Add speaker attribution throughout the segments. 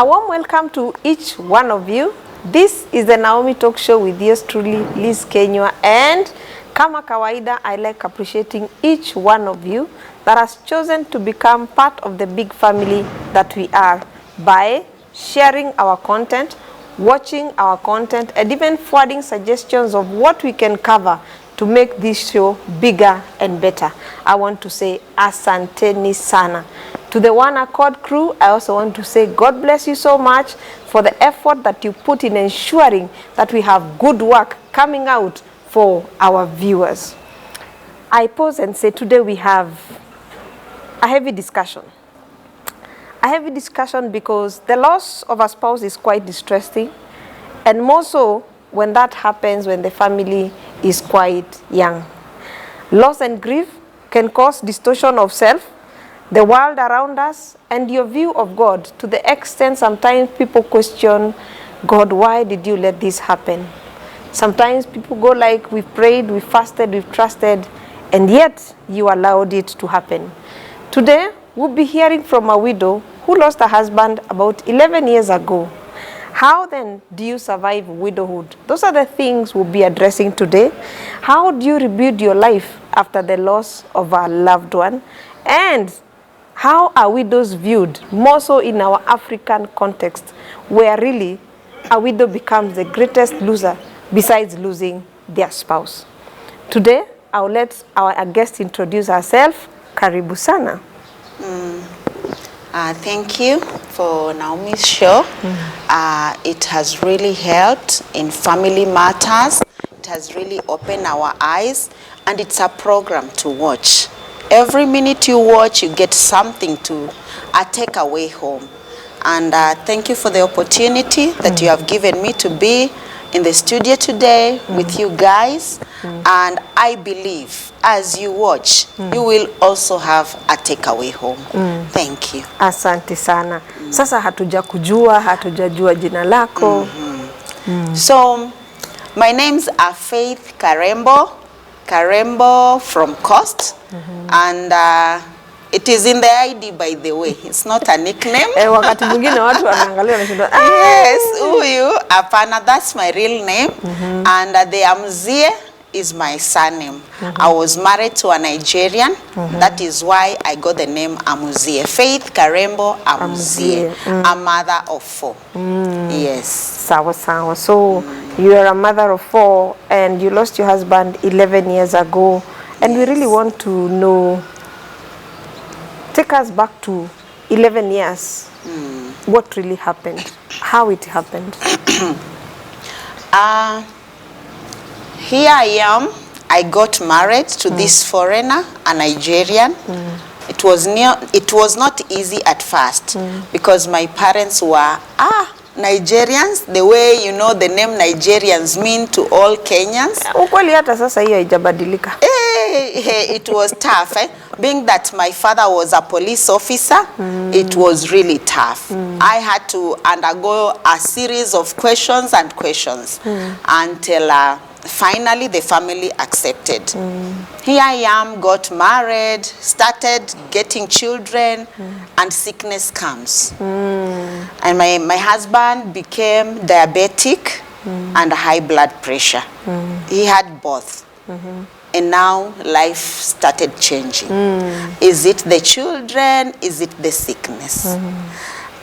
Speaker 1: A warm welcome to each one of you. This is the Naomi Talk Show with yours truly, Liz Kenya. And kama kawaida, I like appreciating each one of you that has chosen to become part of the big family that we are by sharing our content, watching our content, and even forwarding suggestions of what we can cover to make this show bigger and better. I want to say asanteni sana. To the One Accord crew, I also want to say God bless you so much for the effort that you put in ensuring that we have good work coming out for our viewers. I pause and say today we have a heavy discussion. A heavy discussion because the loss of a spouse is quite distressing, and more so when that happens when the family is quite young. Loss and grief can cause distortion of self, the world around us, and your view of God, to the extent sometimes people question, God, why did you let this happen? Sometimes people go like, we've prayed, we've fasted, we've trusted, and yet you allowed it to happen. Today, we'll be hearing from a widow who lost a husband about 11 years ago. How then do you survive widowhood? Those are the things we'll be addressing today. How do you rebuild your life after the loss of a loved one? And how are widows viewed, more so in our African context, where really a widow becomes the greatest loser besides losing their spouse? Today, I'll let our guest introduce herself. Karibu sana.
Speaker 2: Thank you for Naomi's show. It has really helped in family matters. It has really opened our eyes, and it's a program to watch. Every minute you watch, you get something to take away home. And thank you for the opportunity that you have given me to be in the studio today with you guys. And I believe as you watch, you will also have a takeaway home. Thank you.
Speaker 1: Asante sana. Sasa hatujajua jina lako.
Speaker 2: So, my name's Faith Karembo from Coast. And it is in the ID, by the way. It's not a nickname.
Speaker 1: Wakati mwingine watu wanaangalia wanashinda.
Speaker 2: Yes, huyu apana, that's my real name. And the Amzie is my surname. I was married to a Nigerian. That is why I got the name Amuzie. Faith Karembo Amuzie. A mother of 4. Yes.
Speaker 1: Sawa sawa. So you are a mother of 4 and you lost your husband 11 years ago. And we really want to know, take us back to 11 years. What really happened? How it happened?
Speaker 2: Here I am. I got married to this foreigner, a Nigerian. It was not easy at first because my parents were Nigerians, the way you know the name Nigerians mean to all Kenyans.
Speaker 1: Ukweli hata sasa hiyo haijabadilika.
Speaker 2: It was tough. Being that my father was a police officer, it was really tough. I had to undergo a series of questions until finally the family accepted. Here I am, got married, started getting children, and sickness comes. And my husband became diabetic and high blood pressure. He had both. And now life started changing. Is it the children? Is it the sickness?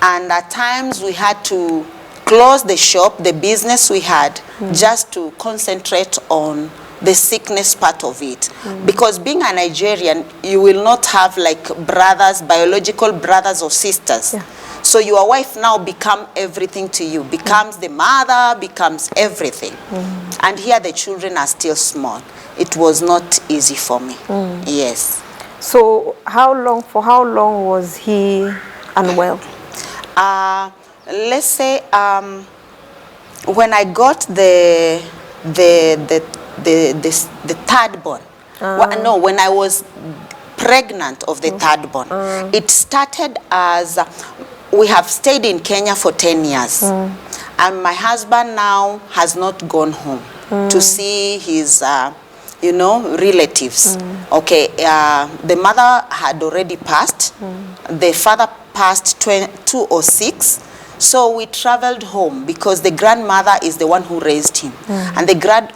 Speaker 2: And at times we had to close the shop, the business we had, just to concentrate on the sickness part of it. Because being a Nigerian, you will not have like brothers, biological brothers or sisters. So your wife now becomes everything to you, becomes the mother, becomes everything. And here the children are still small. It was not easy for me. Yes.
Speaker 1: So for how long was he unwell?
Speaker 2: Let's say when I got the third born. No, when I was pregnant of the third born. It started as we have stayed in Kenya for 10 years. And my husband now has not gone home to see his relatives. Okay, the mother had already passed. The father passed 2006. So we traveled home because the grandmother is the one who raised him. And the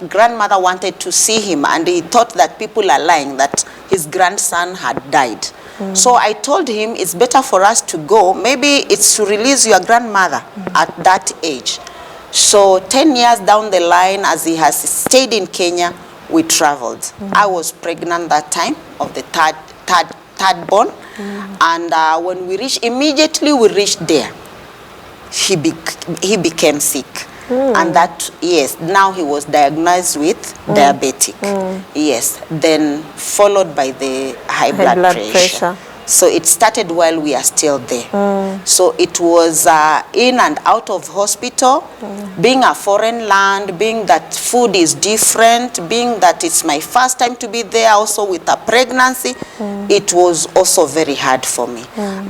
Speaker 2: grandmother wanted to see him, and he thought that people are lying, that his grandson had died. So I told him it's better for us to go. Maybe it's to release your grandmother at that age. So 10 years down the line, as he has stayed in Kenya, we traveled. I was pregnant that time of the third born. And when we immediately we reached there, he became sick. And that, yes, now he was diagnosed with diabetic. Yes, then followed by the high blood pressure. So it started while we are still there. So it was in and out of hospital, being a foreign land, being that food is different, being that it's my first time to be there also with a pregnancy, it was also very hard for me.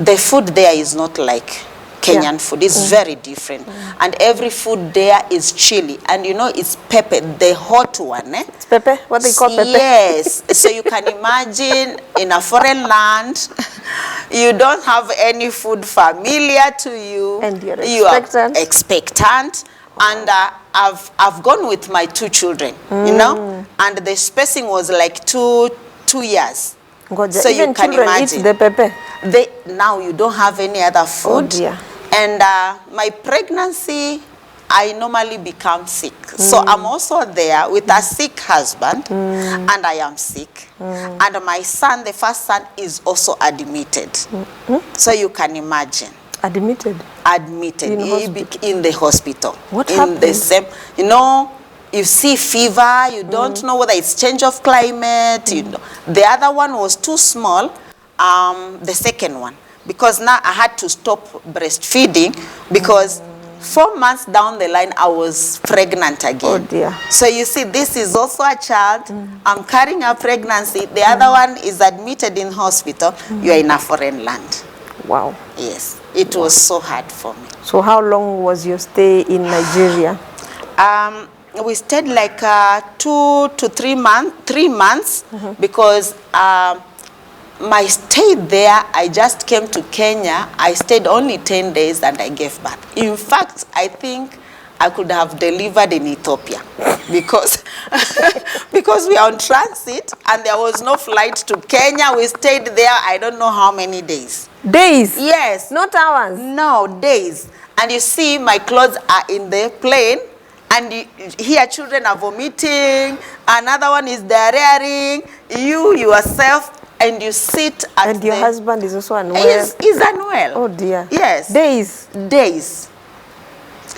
Speaker 2: The food there is not like Kenyan food. It's very different. And every food there is chili. And you know, it's pepper, the hot one.
Speaker 1: It's pepper? What they call pepper?
Speaker 2: Yes. So you can imagine in a foreign land, you don't have any food familiar to you.
Speaker 1: And you're
Speaker 2: expectant. You are expectant. And I've gone with my 2 children, you know, and the spacing was like two years. So
Speaker 1: even
Speaker 2: you can
Speaker 1: children
Speaker 2: imagine
Speaker 1: eat the pepper.
Speaker 2: Now you don't have any other food.
Speaker 1: Oh dear.
Speaker 2: And my pregnancy, I normally become sick. So I'm also there with a sick husband, and I am sick. And my son, the first son, is also admitted. So you can imagine.
Speaker 1: Admitted?
Speaker 2: Admitted in the hospital.
Speaker 1: What happened?
Speaker 2: The same, you know, you see fever, you don't know whether it's change of climate. You know. The other one was too small, the second one, because now I had to stop breastfeeding because 4 months down the line, I was pregnant again.
Speaker 1: Oh dear.
Speaker 2: So you see, this is also a child. I'm carrying a pregnancy. The other one is admitted in hospital. You are in a foreign land.
Speaker 1: Wow.
Speaker 2: Yes, it was so hard for me.
Speaker 1: So how long was your stay in Nigeria?
Speaker 2: We stayed like 2 to 3 months. 3 months because my stay there, I just came to Kenya. I stayed only 10 days and I gave birth. In fact, I think I could have delivered in Ethiopia because because we are on transit and there was no flight to Kenya. We stayed there, I don't know how many days.
Speaker 1: Days?
Speaker 2: Yes.
Speaker 1: Not hours?
Speaker 2: No, days. And you see, my clothes are in the plane. And here children are vomiting, another one is diarrheaing, you yourself, and you sit at
Speaker 1: And your husband is also unwell?
Speaker 2: He's unwell.
Speaker 1: Oh dear.
Speaker 2: Yes.
Speaker 1: Days?
Speaker 2: Days.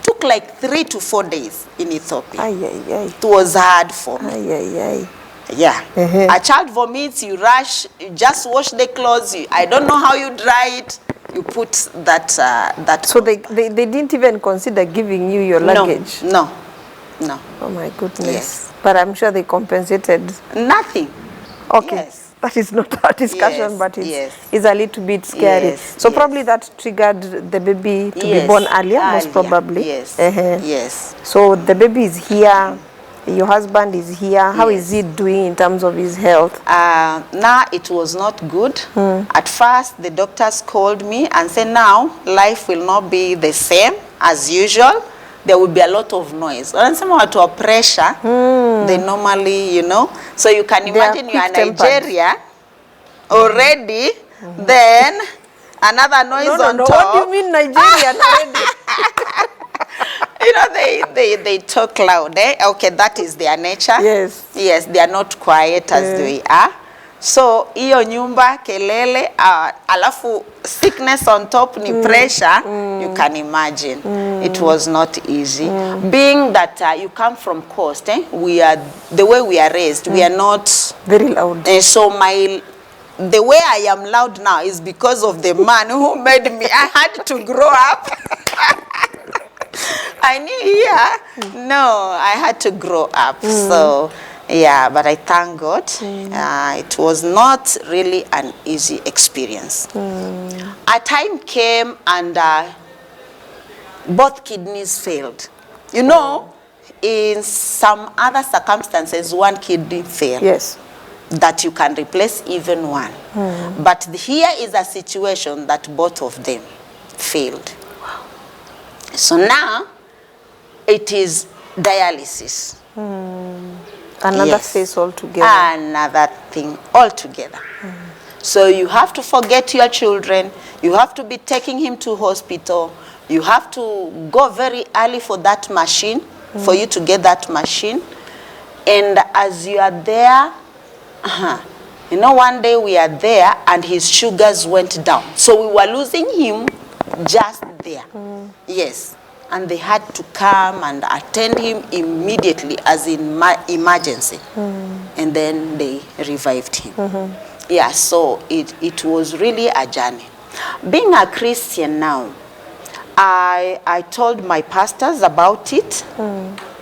Speaker 2: Took like 3 to 4 days in Ethiopia.
Speaker 1: Ay, ay, ay.
Speaker 2: It was hard for me.
Speaker 1: Ay, ay, ay.
Speaker 2: Yeah. A child vomits, you rush, you just wash the clothes, I don't know how you dry it. You put that
Speaker 1: So they didn't even consider giving you your luggage?
Speaker 2: No.
Speaker 1: Oh my goodness.
Speaker 2: Yes.
Speaker 1: But I'm sure they compensated.
Speaker 2: Nothing.
Speaker 1: Okay.
Speaker 2: Yes.
Speaker 1: That is not our discussion,
Speaker 2: Yes,
Speaker 1: but
Speaker 2: yes.
Speaker 1: it's a little bit scary.
Speaker 2: Yes,
Speaker 1: So
Speaker 2: yes.
Speaker 1: probably that triggered the baby to be
Speaker 2: Yes,
Speaker 1: born earlier, most
Speaker 2: earlier.
Speaker 1: probably.
Speaker 2: Yes, yes.
Speaker 1: So the baby is here, your husband is here. How is he doing in terms of his health?
Speaker 2: Now it was not good. At first, the doctors called me and said, now life will not be the same as usual. There will be a lot of noise. And some to a pressure, they normally, you know. So you can imagine you are in Nigeria already, then another noise on top.
Speaker 1: What do you mean Nigerian already?
Speaker 2: You know, they talk loud, eh? Okay, that is their nature.
Speaker 1: Yes.
Speaker 2: Yes, they are not quiet as we are. So, iyo nyumba, kelele, alafu sickness on top ni pressure, you can imagine. It was not easy. Being that you come from coast, the way we are raised, we are not
Speaker 1: very loud.
Speaker 2: So the way I am loud now is because of the man who made me. I had to grow up. I knew here. No, I had to grow up. So, yeah, but I thank God. It was not really an easy experience. A time came and both kidneys failed. You know, in some other circumstances, one kidney failed.
Speaker 1: Yes.
Speaker 2: That you can replace even one. But here is a situation that both of them failed. So now it is dialysis.
Speaker 1: Another phase altogether.
Speaker 2: Another thing altogether. So you have to forget your children. You have to be taking him to hospital. You have to go very early for that machine, for you to get that machine. And as you are there, you know, one day we are there and his sugars went down. So we were losing him just there. Yes. And they had to come and attend him immediately as in emergency. And then they revived him. Yeah, so it was really a journey. Being a Christian now, I told my pastors about it,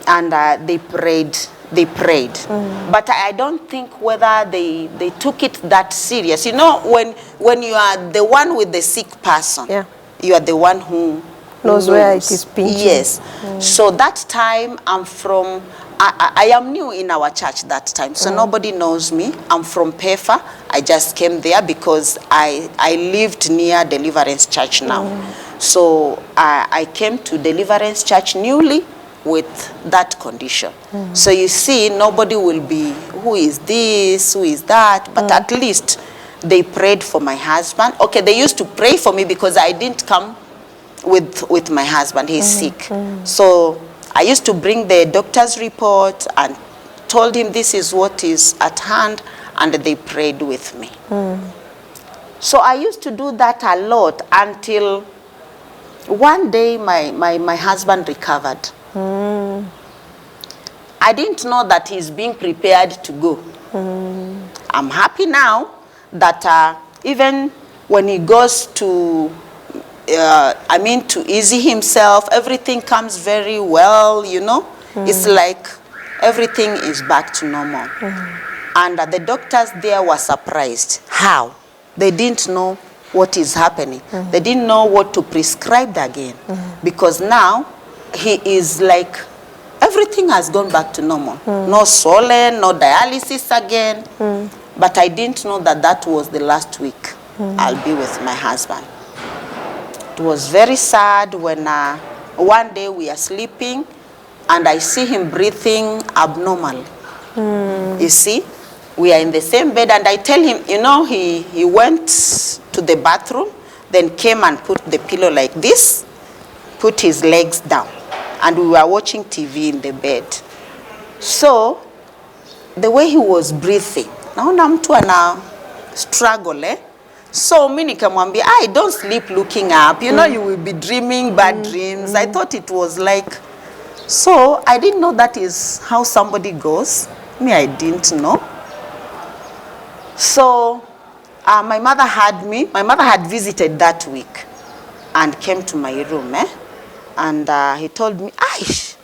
Speaker 2: and they prayed. But I don't think whether they took it that serious. You know, when you are the one with the sick person, you are the one who knows where it is pinching. Yes. So that time I am new in our church that time, so nobody knows me. I'm from Pefa. I just came there because I lived near Deliverance Church now. So I came to Deliverance Church newly with that condition. So you see, nobody will be, who is this, who is that, but at least they prayed for my husband. Okay, they used to pray for me because I didn't come with my husband. He's sick. So I used to bring the doctor's report and told him this is what is at hand, and they prayed with me. So I used to do that a lot until one day my husband recovered. I didn't know that he's being prepared to go. I'm happy now that even when he goes to to easy himself, everything comes very well, you know. It's like everything is back to normal. And the doctors there were surprised. How? They didn't know what is happening. They didn't know what to prescribe again. Because now he is like, everything has gone back to normal. No swollen, no dialysis again. But I didn't know that that was the last week I'll be with my husband. It was very sad when one day we are sleeping and I see him breathing abnormal. You see, we are in the same bed and I tell him, you know, he went to the bathroom, then came and put the pillow like this, put his legs down, and we were watching TV in the bed. So the way he was breathing, naona mtu ana struggle, So mimi nikamwambia, don't sleep looking up. You know, you will be dreaming bad dreams. I thought it was like, so I didn't know that is how somebody goes. Me, I didn't know. So my mother had visited that week and came to my room, and he told me, Aish.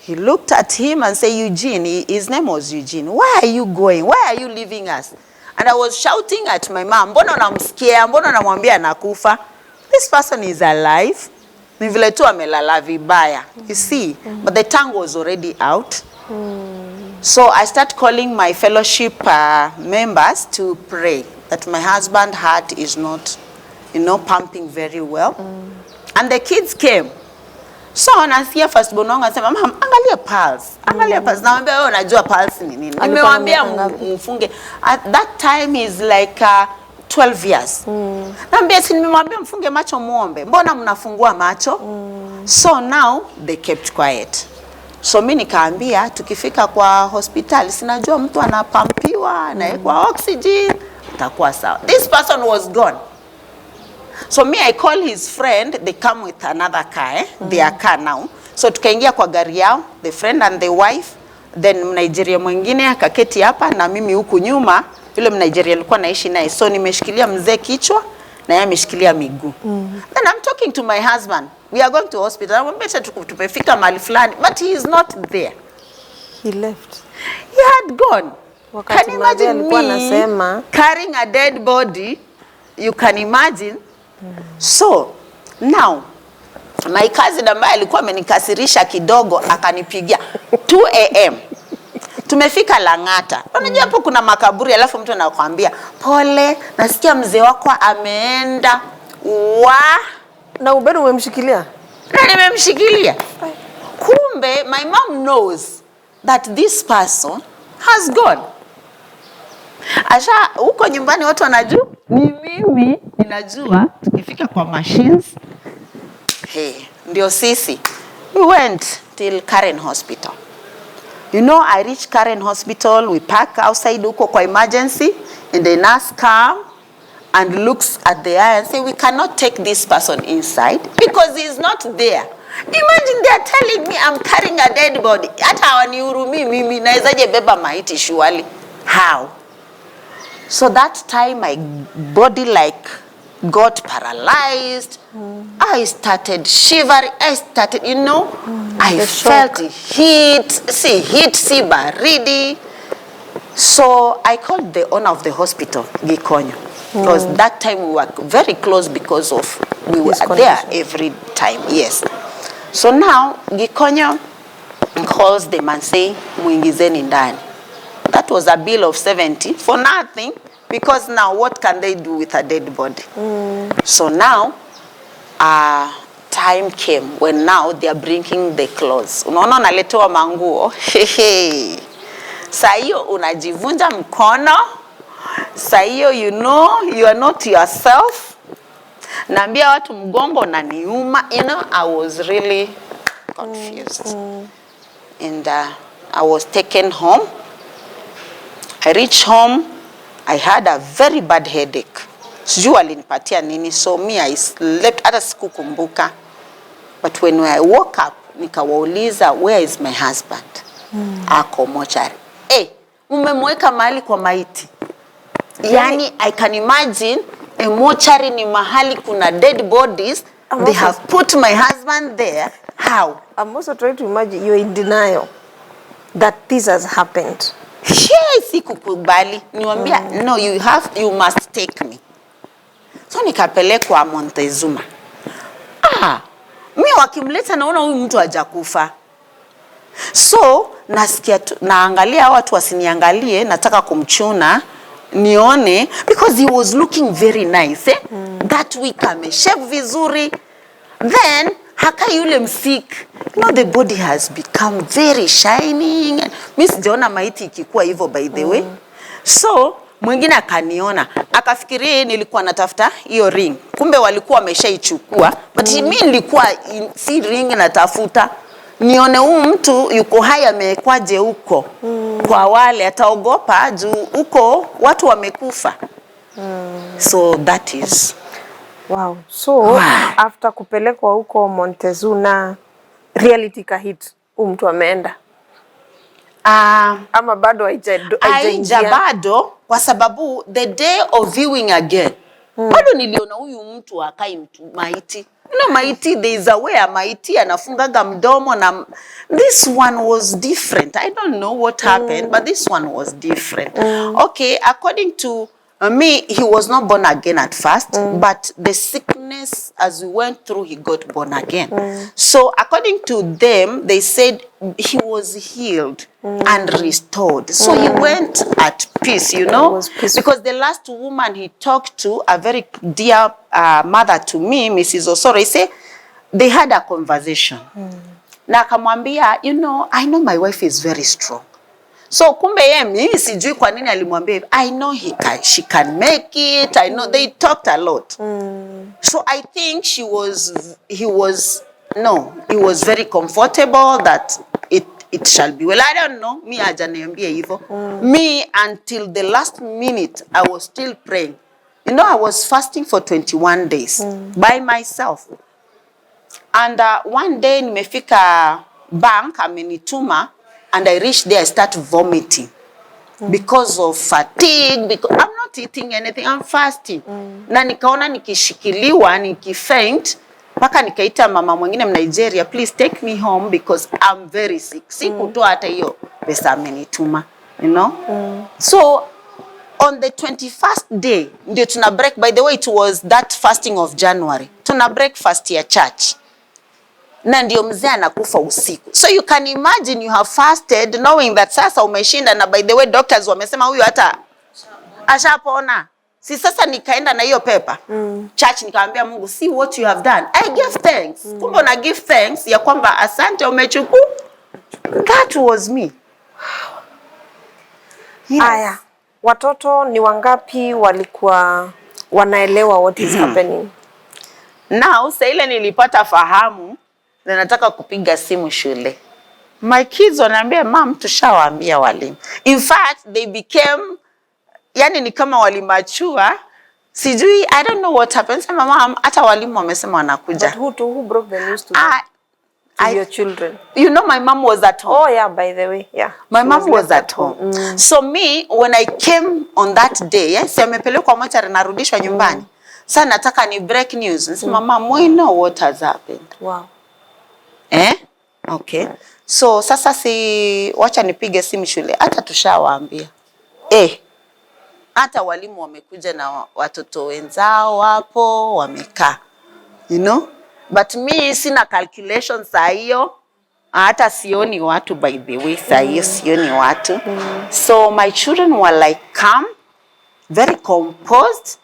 Speaker 2: He looked at him and said, Eugene, his name was Eugene, where are you going? Why are you leaving us? And I was shouting at my mom, mbona namsikia, mbona namwambia nakufa? This person is alive. Ni vile tu amelala vibaya. You see, but the tongue was already out. So I start calling my fellowship members to pray that my husband's heart is not, pumping very well. And the kids came. So nasikia first born wangu anasema, mama, angalia pulse. Angalia pulse. Naambia wewe unajua pulse ni nini? Nimemwambia mfunge. At that time is like 12 years. Naambia si nimemwambia mfunge macho muombe. Mbona mnafungua macho? So now they kept quiet. So mimi nikaambia tukifika kwa hospitali sinajua mtu anapampiwa, anawekwa oxygen, itakuwa sawa. This person was gone. So me, I call his friend, they come with another car, their car now. So tukaingia kwa gari yao, the friend and the wife, then Nigeria mwingine akaketi hapa na mimi huku nyuma, yule Nigeria alikuwa naishi naye. So nimeshikilia mzee kichwa na yeye ameshikilia miguu. Then I'm talking to my husband. We are going to hospital. Namwambia tumefika mahali fulani, but he is not there.
Speaker 1: He left.
Speaker 2: He had gone.
Speaker 1: Wakati
Speaker 2: can you imagine
Speaker 1: me
Speaker 2: carrying a dead body? You can imagine. So now my cousin ambaye alikuwa amenikasirisha kidogo akanipigia 2 AM. Tumefika Lang'ata. Unajua hapo kuna makaburi alafu mtu anakuambia pole, nasikia mzee wako ameenda.
Speaker 1: Na ubado umemshikilia?
Speaker 2: Na nimemshikilia. Kumbe my mom knows that this person has gone. Asha huko nyumbani watu wanajua ni mimi ninajua tukifika kwa machines. Hey, ndio sisi. We went till Karen Hospital. You know, I reached Karen Hospital, we park outside huko kwa emergency, and the nurse come and looks at the eye and say, we cannot take this person inside because he is not there. Imagine they are telling me I'm carrying a dead body. Hata hawanihurumii mimi, nawezaje beba maiti surely? How? So that time my body like got paralyzed. I started shivering. I started, you know, I felt heat, see baridi. So I called the owner of the hospital, Gikonyo, because that time we were very close because of we were there every time. Yes. So now Gikonyo calls them and say, muingizeni ndani. That was a bill of 70 for nothing, because now what can they do with a dead body? So now time came when now they are bringing the clothes. Unaona naletewa manguo. Saa hiyo unajivunja mkono. Saa hiyo you know you are not yourself. Naambia watu mgongo unaniuma. You know, I was really confused. And I was taken home. I reached home. I had a very bad headache. Sijui alinipatia nini, so me I slept, hata sikukumbuka. But when I woke up, nikawauliza, where is my husband? Ako mochari. Umemweka mahali kwa maiti. Yani, I can imagine, a mochari ni mahali kuna dead bodies. They have put my husband there. How?
Speaker 1: I'm also trying to imagine you're in denial that this has happened.
Speaker 2: Yes, sikukubali. Niwaambia, no, you must take me. So nikapelekwa Montezuma. Mimi wakimleta naona huyu mtu hajakufa. So nasikia naangalia watu wasiniangalie, nataka kumchuna nione, because he was looking very nice. That week ameshave vizuri. Then haka yule msik, you know, the body has become very shining. Mimi sijaona maiti ikikuwa hivyo by the way. So mwingine akaniona, akafikiria nilikuwa natafuta hiyo ring. Kumbe walikuwa wameshaichukua, but mimi nilikuwa si ring natafuta. Nione huyu mtu yuko hai amekwaje huko. Kwa wale ataogopa juu huko watu wamekufa. So that is
Speaker 1: wow. So after kupelekwa huko Montezuma, reality kahit mtu ameenda. Ama bado
Speaker 2: haija bado, kwa sababu the day of viewing again, bado niliona huyu mtu akai mtu maiti. You know, maiti, there is a way a maiti anafungaga mdomo na this one was different. I don't know what happened, but this one was different. Okay, according to me, he was not born again at first, but the sickness, as we went through, he got born again. So according to them, they said he was healed and restored. So he went at peace, you know, because the last woman he talked to, a very dear mother to me, Mrs. Osoro, he said they had a conversation. Na akamwambia, you know, I know my wife is very strong. So kumbe yeye mimi sijui kwa nini alimwambia, I know she can make it. I know they talked a lot. So I think he was very comfortable that it shall be well. I don't know. Me hajaniambia hivyo. Me until the last minute I was still praying. You know, I was fasting for 21 days by myself. And one day nimefika bank amenituma. And I reached there, I start vomiting because of fatigue, because I'm not eating anything, I'm fasting. Na nikaona nikishikiliwa, nikifaint, paka nikaita mama mwingine Nigeria, please take me home because I'm very sick. Sikutoa hata hiyo pesa amenituma, you know? So on the 21st day, ndio tuna break. By the way, it was that fasting of January. Tuna breakfast ya church. Na ndio mzee anakufa usiku. So you can imagine you have fasted knowing that sasa umeshinda, na by the way doctors wamesema huyu hata ashapona. Si sasa nikaenda na hiyo pepa. Church nikamwambia Mungu, see what you have done. I gave thanks. Kumbe una give thanks ya kwamba asante umechukua. That was me. Yes.
Speaker 1: Aya, watoto ni wangapi walikuwa wanaelewa what is happening?
Speaker 2: Now, saa ile nilipata fahamu na nataka kupiga simu shule. My kids wanaambia, mom, tushawaambia walimu. In fact, they became, yani ni kama walimachua. Sijui, I don't know what happened. Sema mom, hata walimu wamesema wanakuja.
Speaker 1: But who broke the news to your children?
Speaker 2: You know, my mom was at home.
Speaker 1: Oh yeah, by the way, yeah.
Speaker 2: My mom was at home. So me, when I came on that day, yes, amepelekwa mochari narudishwa nyumbani. Sasa nataka ni break news. Nasema mom, we know what has happened.
Speaker 1: Wow.
Speaker 2: Okay. So sasa wacha nipige simu shule. Hata tushawaambia. Hata walimu wamekuja na watoto wenzao hapo wamekaa. You know? But me sina calculation saa hiyo. Hata sioni watu, by the way, saa hiyo sioni watu. So my children were like calm, very composed.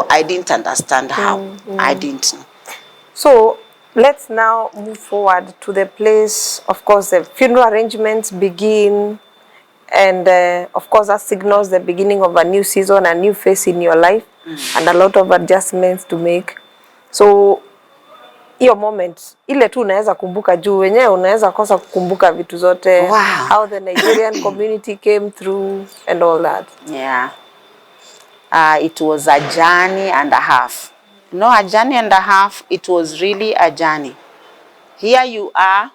Speaker 2: I didn't understand how. I didn't know.
Speaker 1: So let's now move forward to the place. Of course, the funeral arrangements begin, and of course that signals the beginning of a new season, a new phase in your life, and a lot of adjustments to make. So hiyo moment ile tu unaweza kumbuka juu wenyewe unaweza kosa kukumbuka vitu zote.
Speaker 2: Wow.
Speaker 1: How the Nigerian community came through and all that.
Speaker 2: Yeah. It was a journey and a half. No, a journey and a half. It was really a journey. Here you are.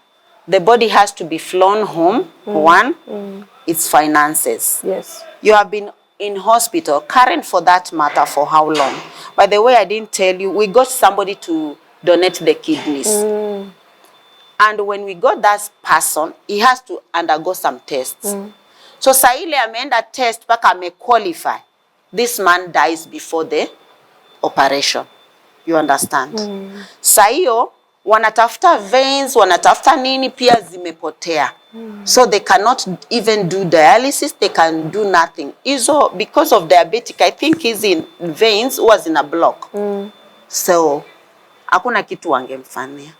Speaker 2: The body has to be flown home. One, it's finances.
Speaker 1: Yes.
Speaker 2: You have been in hospital, current for that matter, for how long? By the way, I didn't tell you, we got somebody to donate the kidneys. And when we got that person, he has to undergo some tests. So saa ile ameenda test paka ame-qualify. This man dies before the operation. You understand? Saa hiyo wanatafuta veins, wanatafuta nini pia zimepotea. So they cannot even do dialysis, they can do nothing. Izo, because of diabetic, I think his veins was in a block. So hakuna kitu wangemfanyia.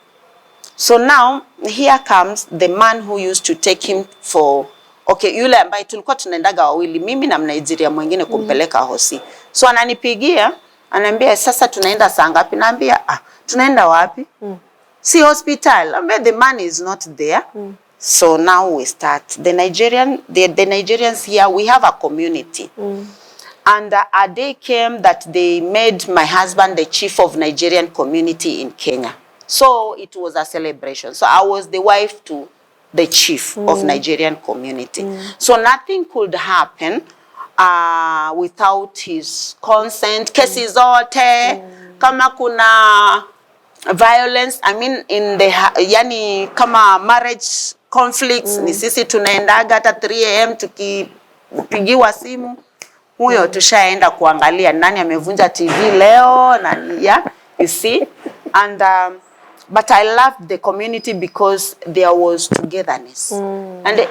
Speaker 2: So now here comes the man who used to take him for, okay, yule ambaye tulikuwa tunaendaga wawili, mimi na Mnigeria mwingine kumpeleka hosi. So ananipigia, ananiambia sasa tunaenda saa ngapi? Naambia tunaenda wapi? Si hospital. Ambia the man is not there. So now we start. The Nigerians here, we have a community. And a day came that they made my husband the chief of Nigerian community in Kenya. So it was a celebration. So I was the wife to the chief of Nigerian community. So nothing could happen without his consent. Kesi zote, kama kuna violence, I mean in the, yani kama marriage conflicts, ni sisi tunaendaga hata 3 AM tukipigiwa simu. Huyo tushaenda kuangalia nani amevunja TV leo, nani, yeah, you see. And but I loved the community because there was togetherness. And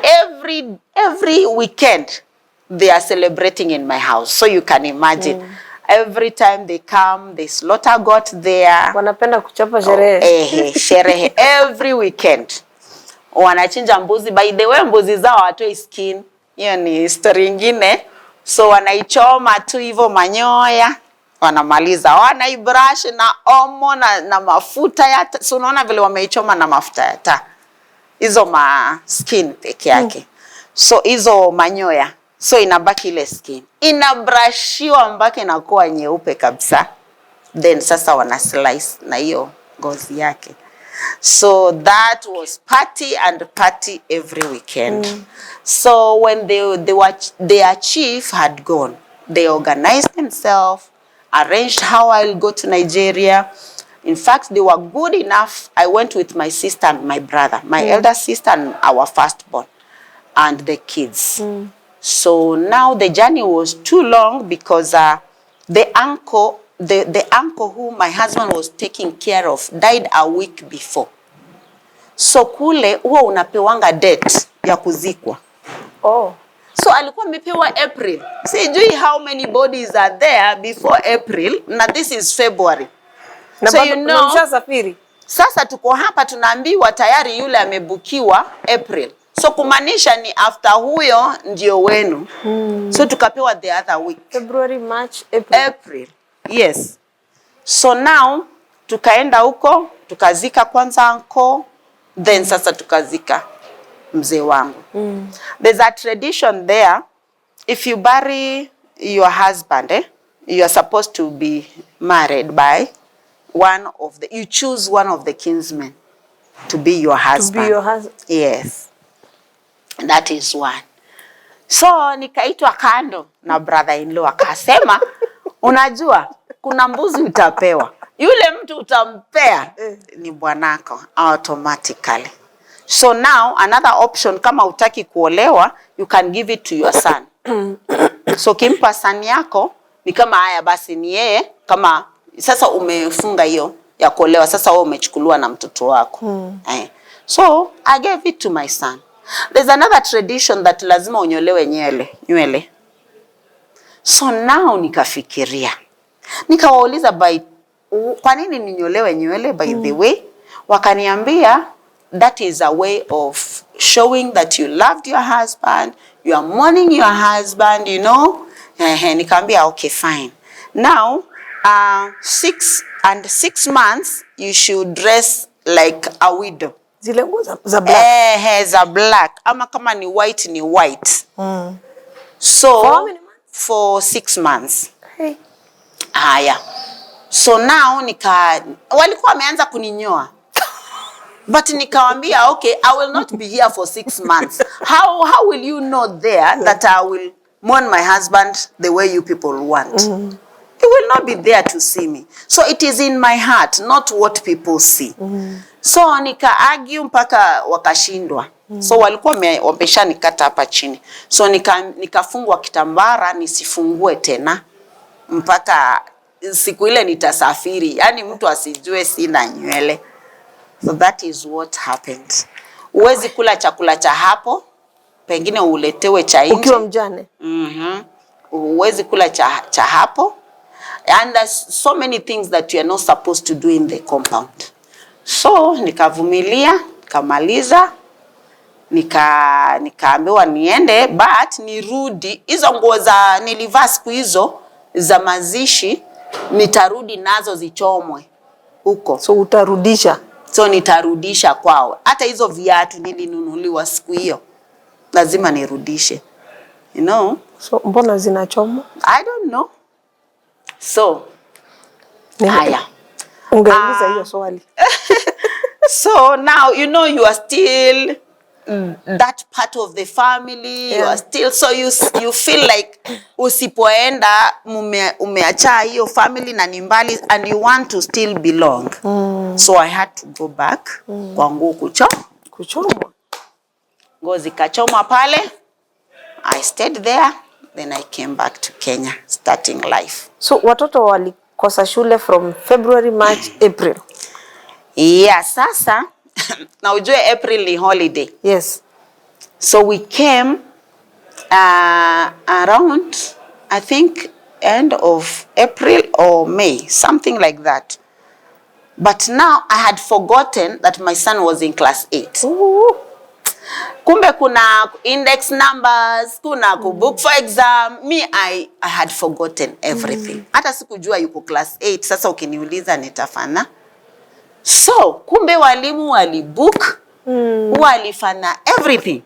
Speaker 2: every weekend they are celebrating in my house. So you can imagine. Every time they come, they slaughter goat there.
Speaker 1: Wanapenda kuchapa sherehe.
Speaker 2: Sherehe. Every weekend. Wanachinja mbuzi. By the way, mbuzi zao hatoi skin. Hiyo ni story ingine. So wanaichoma tu hivyo manyoya. Wanamaliza. Wanaibrash na omo na mafuta ya taa. So unaona vile wameichoma na mafuta ya taa. Hizo skin peke yake. So hizo manyoya. So inabaki ile skin. Inabrashiwa mpaka inakuwa nyeupe kabisa. Then sasa wana slice na hiyo ngozi yake. So that was party and party every weekend. So when their chief had gone, they organized themselves, arranged how I'll go to Nigeria. In fact, they were good enough. I went with my sister and my brother, my elder sister and our firstborn, and the kids. So now the journey was too long because the uncle who my husband was taking care of died a week before. So kule huwa unapewanga date ya kuzikwa.
Speaker 1: Oh.
Speaker 2: So alikuwa amepewa April. Sijui how many bodies are there before April. Na this is February.
Speaker 1: Na
Speaker 2: so you know,
Speaker 1: mshasafiri.
Speaker 2: Sasa tuko hapa tunaambiwa tayari yule amebukiwa April. So kumaanisha ni after huyo ndio wenu. So tukapewa the other week.
Speaker 1: February, March, April.
Speaker 2: April. Yes. So now tukaenda huko, tukazika kwanza anko, then sasa tukazika mzee wangu. There's a tradition there, if you bury your husband, you are supposed to be married by you choose one of the kinsmen to be your husband.
Speaker 1: To be your husband.
Speaker 2: Yes. That is one. So nikaitwa kando na brother-in-law akasema, unajua kuna mbuzi utapewa. Yule mtu utampea ni bwanako automatically. So now another option, kama utaki kuolewa, you can give it to your son. So kimpa son yako ni kama haya basi ni yeye, kama sasa umefunga hiyo ya kuolewa, sasa wewe umechukuliwa na mtoto wako. So I gave it to my son. There's another tradition that lazima unyolewe nywele. So now nikafikiria. Nikawauliza kwa nini ninyolewe nywele by the way? Wakaniambia that is a way of showing that you loved your husband, you are mourning your husband, you know. Nikaambia okay fine. Now 6 months you should dress like a widow.
Speaker 1: Zile nguo za black.
Speaker 2: Za black. Ama kama ni white ni white. So
Speaker 1: for how many months?
Speaker 2: For 6 months.
Speaker 1: Hey.
Speaker 2: Haya. So now walikuwa wameanza kuninyoa. But nikawambia okay, I will not be here for 6 months. How will you know there that I will mourn my husband the way you people want? You will not be there to see me. So it is in my heart, not what people see. So nika argue mpaka wakashindwa. So walikuwa wameshanikata hapa chini. So nikafungwa kitambara nisifungue tena mpaka siku ile nitasafiri. Yani mtu asijue sina nywele. So that is what happened. Uwezi kula chakula cha hapo, pengine uletewe cha nje.
Speaker 1: Ukiwa mjane.
Speaker 2: Uwezi kula cha hapo. And there's so many things that you are not supposed to do in the compound. So nikavumilia, nikamaliza, nikaambiwa niende, but nirudi. Hizo nguo za nilivaa siku hizo za mazishi, nitarudi nazo zichomwe huko.
Speaker 1: So utarudisha?
Speaker 2: So nitarudisha kwao. Hata hizo viatu nilinunuliwa siku hiyo, lazima nirudishe. You know?
Speaker 1: So mbona zinachomwa?
Speaker 2: I don't know. So haya.
Speaker 1: Ungeuliza hiyo swali.
Speaker 2: So now you know you are still that part of the family. You are still, so you feel like usipoenda umeacha hiyo family na nimbali, and you want to still belong. So I had to go back kwa nguo kuchomwa. Ngozi kachomwa pale. I stayed there, then I came back to Kenya starting life.
Speaker 1: So watoto walikosa shule from February, March, April.
Speaker 2: Yeah, sasa na ujue April ni holiday.
Speaker 1: Yes.
Speaker 2: So we came around, I think, end of April or May, something like that. But now I had forgotten that my son was in class 8.
Speaker 1: Ooh.
Speaker 2: Kumbe kuna index numbers, kuna book for exam. Me, I had forgotten everything. Hata sikujua yuko class 8. Sasa ukiniuliza nitafana. So kumbe walimu walibook, walifanya everything.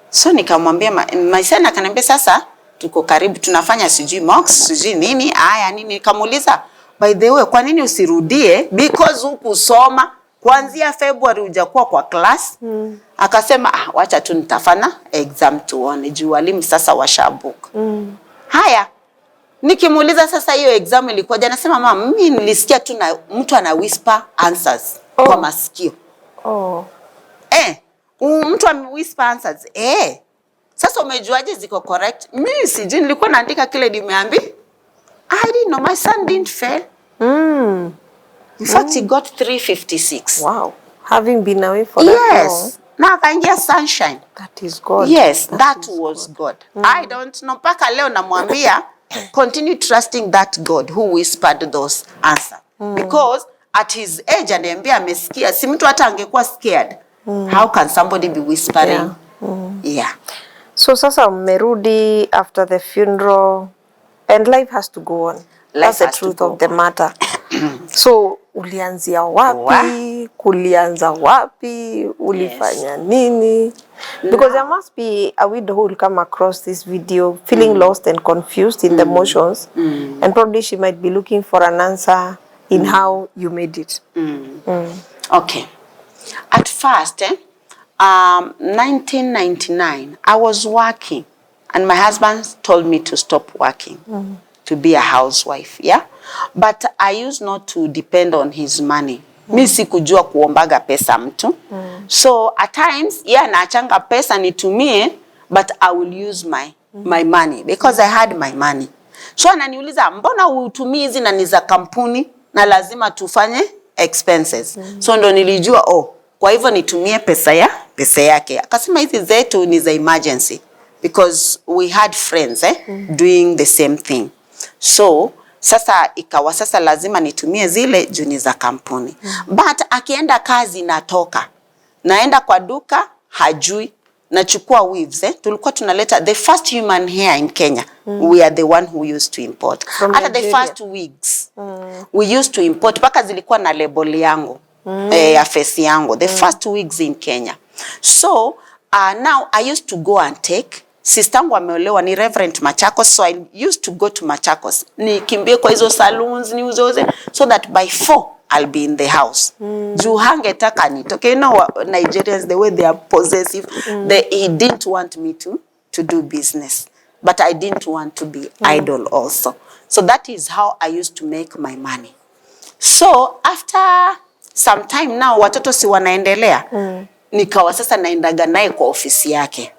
Speaker 2: So nikamwambia my son akaniambia sasa tuko karibu tunafanya sijui mocks, sijui nini, haya nini. Nikamuuliza by the way kwa nini usirudie, because hukusoma kuanzia February hujakuwa kwa class. Akasema wacha tu nitafanya exam tuone juu walimu sasa washabook. Haya. Nikimuuliza sasa hiyo exam ilikuwa jana, anasema mama mimi nilisikia tu na mtu ana whisper answers kwa masikio. Mtu ame whisper answers. Sasa umejuaje ziko correct? Mimi sijui, nilikuwa naandika kile nimeambi. I didn't know, my son didn't fail. In fact he got 356.
Speaker 1: Wow. Having been away for that long.
Speaker 2: Na akaingia sunshine.
Speaker 1: That is God.
Speaker 2: Yes, that was God. I don't know, mpaka leo namwambia continue trusting that God who whispered those answers. Because at his age aniambia amesikia, si mtu hata angekuwa scared. How can somebody be whispering? Yeah.
Speaker 1: So sasa mmerudi after the funeral and life has to go on. That's the truth of the matter. So ulianzia wapi? Kulianza wapi? Ulifanya nini? Because there must be a widow who will come across this video feeling lost and confused in the emotions, and probably she might be looking for an answer in how you made it.
Speaker 2: Okay. At first, 1999, I was working, and my husband told me to stop working, to be a housewife, yeah? But I used not to depend on his money. Mi sikujua kuombaga pesa mtu. So at times, yeah, naachanga pesa nitumie, but I will use my money because I had my money. So ananiuliza, mbona utumii hizi na ni za kampuni na lazima tufanye expenses? So ndo nilijua, kwa hivyo nitumie pesa yake. Akasema hizi zetu ni za emergency because we had friends doing the same thing. So sasa ikawa sasa lazima nitumie zile juni za kampuni. But akienda kazi natoka. Naenda kwa duka hajui. Nachukua weaves. Tulikuwa tunaleta the first human hair in Kenya. We are the one who used to import. After the first wigs, we used to import. Paka zilikuwa na label yangu. Ya face yangu. The first wigs in Kenya. So now I used to go and take. Sistangu ameolewa ni Reverend Machakos, so I used to go to Machakos. Nikimbie kwa hizo saloons niuzoze so that by 4 I'll be in the house. Juu hangetaka nitoke. You know Nigerians, the way they are possessive, he didn't want me to do business. But I didn't want to be idle also. So that is how I used to make my money. So after some time now, watoto si wanaendelea. Nikawa sasa naendaga naye kwa ofisi yake.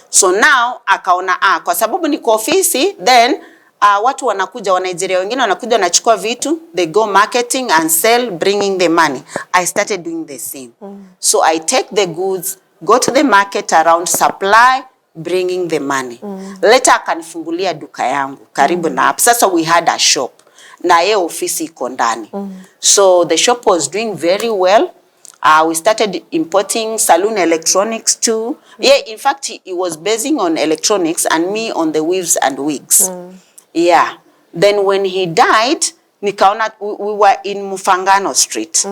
Speaker 2: So now akaona kwa sababu ni kwa ofisi, then watu wanakuja wa Nigeria wengine wanakuja wanachukua vitu, they go marketing and sell, bringing the money. I started doing the same. So I take the goods, go to the market around, supply, bringing the money. Later akanifungulia duka yangu karibu na hapo. Sasa we had a shop na yeye ofisi iko ndani. So the shop was doing very well. We started importing saloon electronics too. Yeah, in fact, he was basing on electronics and me on the weaves and wigs. Yeah. Then when he died, nikaona we were in Mufangano Street.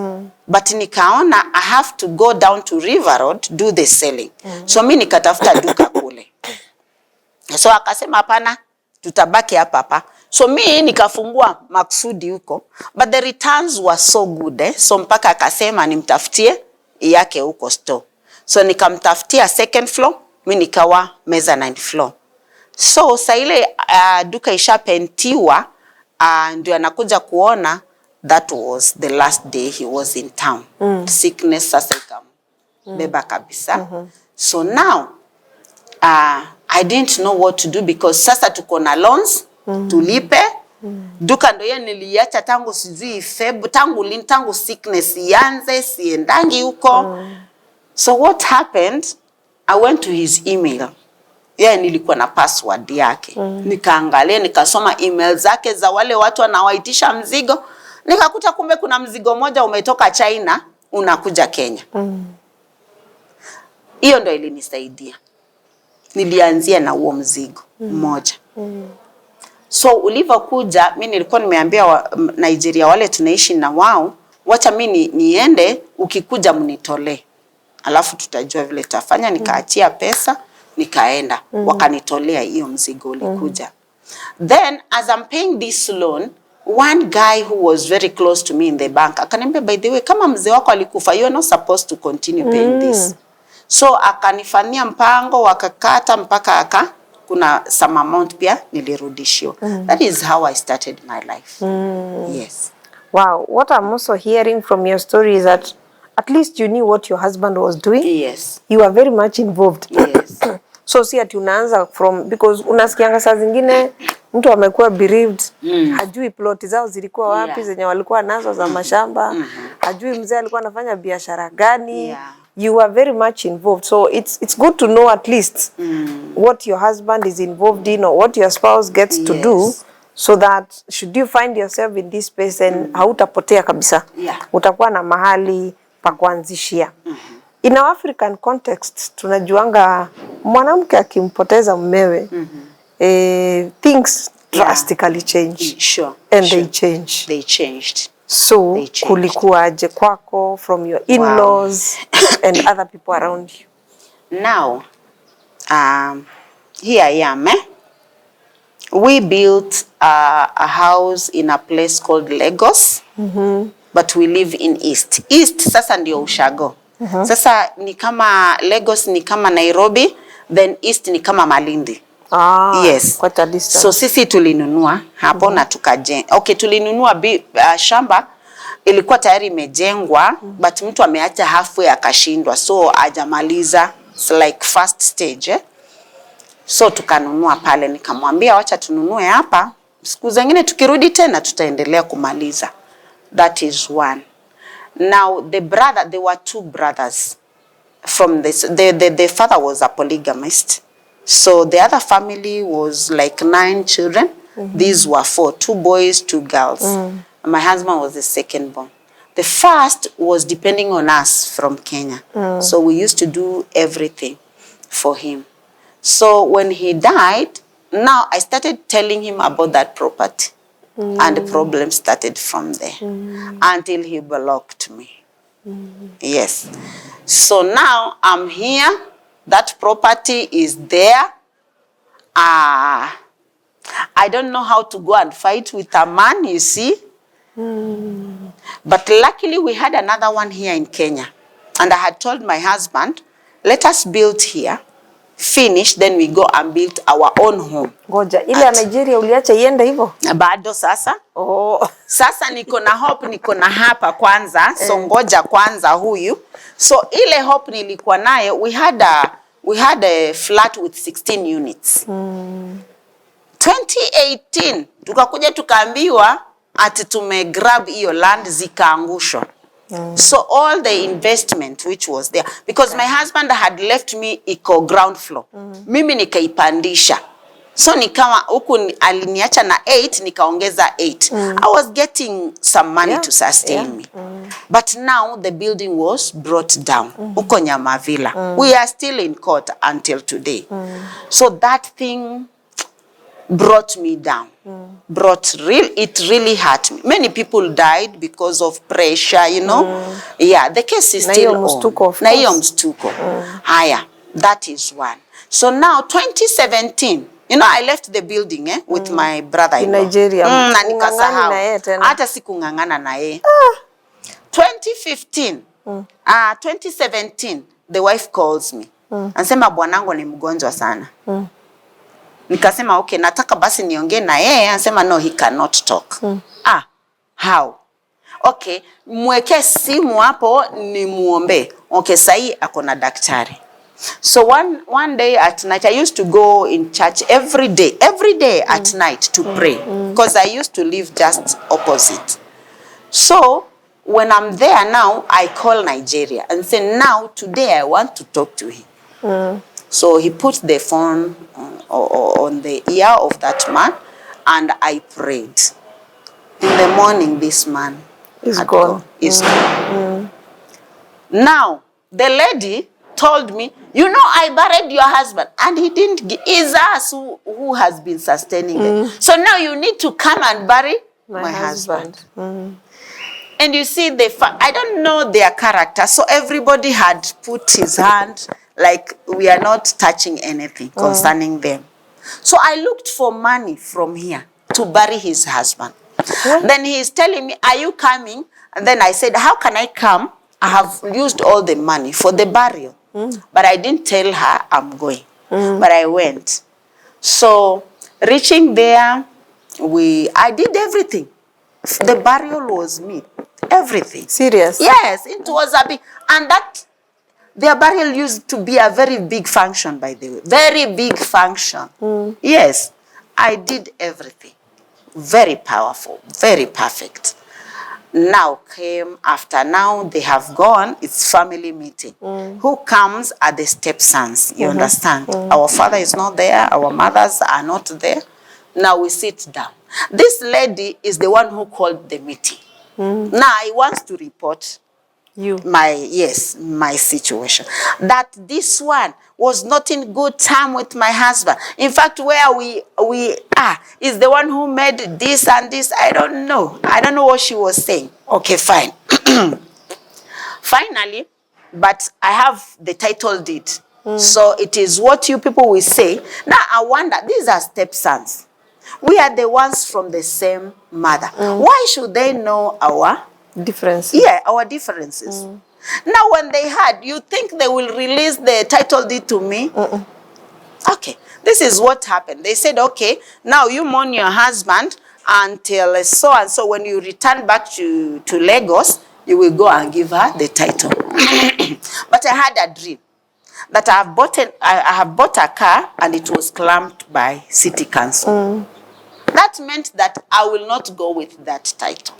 Speaker 2: But nikaona I have to go down to River Road, do the selling. So mi nikatafuta duka kule. So akasema hapana, tutabaki hapa. So mi nikafungua maksudi huko, but the returns were so good. So mpaka akasema nimtafutie yake huko store. So nikamtafutia second floor, mi nikawa mezzanine floor. So sa ile duka ishapentiwa, ndio anakuja kuona that was the last day he was in town. Sickness sasa ikambeba kabisa. So now I didn't know what to do because sasa tuko na loans, tulipe. Duka ndo yeye niliacha tangu sijui tangu sickness ianze, siendangi huko. So what happened, I went to his email. Yeah, nilikuwa na password yake. Nikaangalia, nikasoma email zake za wale watu wanawaitisha mzigo. Nikakuta kumbe kuna mzigo moja umetoka China, unakuja Kenya. Hiyo ndo ilinisaidia. Nilianzia na huo mzigo mmoja. So ulivyokuja, mimi nilikuwa nimeambia Nigeria wale tunaishi na wao, wacha mimi niende, ukikuja mnitolee. Alafu tutajua vile tutafanya. Nikaachia pesa, nikaenda. Wakanitolea hiyo mzigo ulikuja. Then as I'm paying this loan, one guy who was very close to me in the bank, akaniambia, by the way, kama mzee wako alikufa, you are not supposed to continue paying this. So akanifanyia mpango, wakakata mpaka kuna some amount pia nilirudishiwa. That is how I started my life. Yes.
Speaker 1: Wow, what I'm also hearing from your story is that at least you knew what your husband was doing.
Speaker 2: Yes.
Speaker 1: You were very much involved.
Speaker 2: Yes.
Speaker 1: So si ati unaanza from, because unasikianga saa zingine mtu amekuwa bereaved, hajui plot zao zilikuwa wapi, zenye walikuwa nazo za mashamba, hajui mzee alikuwa anafanya biashara gani. You were very much involved. So it's good to know at least what your husband is involved in or what your spouse gets to do, so that should you find yourself in this space and hautapotea kabisa. Utakuwa na mahali pa kuanzishia. In our African context, tunajuanga mwanamke akimpoteza mumewe, things drastically change. And they changed. So, kulikuwaje kwako from your in-laws and other people around you?
Speaker 2: Now, here I am. We built a house in a place called Lagos, but we live in East. East sasa ndio ushago. Sasa ni kama Lagos ni kama Nairobi, then East ni kama Malindi. Yes.
Speaker 1: Quite a distance.
Speaker 2: So sisi tulinunua hapo na tukajenga. Okay, tulinunua shamba ilikuwa tayari imejengwa, but mtu ameacha halfway akashindwa, so hajamaliza. It's like first stage. So tukanunua pale, nikamwambia wacha tununue hapa, siku zingine tukirudi tena tutaendelea kumaliza. That is one. Now there were two brothers from this. The father was a polygamist. So the other family was like 9 children. These were 4, 2 boys, 2 girls. My husband was the second born. The first was depending on us from Kenya. So we used to do everything for him. So when he died, now I started telling him about that property. And the problem started from there until he blocked me. Yes. So now I'm here. That property is there. I don't know how to go and fight with a man, you see. But luckily we had another one here in Kenya. And I had told my husband, let us build here, finish, then we go and build our own home.
Speaker 1: Ngoja, ile ya Nigeria uliacha iende hivyo?
Speaker 2: Bado sasa. Sasa niko na hope, niko na hapa kwanza. So ngoja kwanza huyu. So ile hope nilikuwa nayo, we had a flat with 16 units. 2018 tukakuja tukaambiwa ati tumegrab hiyo land zikaangushwa. So all the investment which was there, because my husband had left me iko ground floor. Mimi nikaipandisha. So nikawa huku aliniacha na 8 nikaongeza 8. I was getting some money to sustain me. But now the building was brought down. Huko Nyamavila. We are still in court until today. So that thing brought me down. It really hurt me. Many people died because of pressure, you know. Yeah, the case is still on. Na hiyo mstuko. Haya, that is one. So now 2017, you know, I left the building with my brother-in-law.
Speaker 1: In Nigeria.
Speaker 2: Na nikasahau. Hata sikungangana na yeye. 2017, the wife calls me. Anasema bwanangu ni mgonjwa sana. Nikasema okay, nataka basi niongee na yeye. Anasema no, he cannot talk. How? Okay, mweke simu hapo ni muombe. Okay, sahi ako na daktari. So one day at night, I used to go in church every day at night to pray, because I used to live just opposite. So when I'm there now, I call Nigeria and say, now today I want to talk to him. So he put the phone on the ear of that man, and I prayed. In the morning, this man is gone. Now, the lady told me, you know, I buried your husband, and he didn't. It's us who has been sustaining them. So now you need to come and bury my husband. And you see, I don't know their character, so everybody had put his hand, like we are not touching anything concerning them. So I looked for money from here to bury his husband. Then he is telling me, are you coming? And then I said, how can I come? I have used all the money for the burial. But I didn't tell her I'm going. But I went. So reaching there, I did everything. The burial was me. Everything.
Speaker 1: Serious?
Speaker 2: Yes, it was a big, and that their burial used to be a very big function, by the way. Very big function. Yes, I did everything. Very powerful, very perfect. Now came after, now they have gone, it's family meeting. Who comes are the stepsons, you understand? Our father is not there, our mothers are not there. Now we sit down. This lady is the one who called the meeting. Now he wants to report my situation. That this one was not in good time with my husband. In fact, where we are is the one who made this and this. I don't know. I don't know what she was saying. Okay, fine. Finally, but I have the title deed. So it is what you people will say. Now I wonder, these are stepsons. We are the ones from the same mother. Why should they know our differences? Yeah, our differences. Now when they had, you think they will release the title deed to me? Okay, this is what happened. They said, okay, now you mourn your husband until so and so. When you return back to Lagos, you will go and give her the title. But I had a dream that I have bought a car and it was clamped by city council. That meant that I will not go with that title.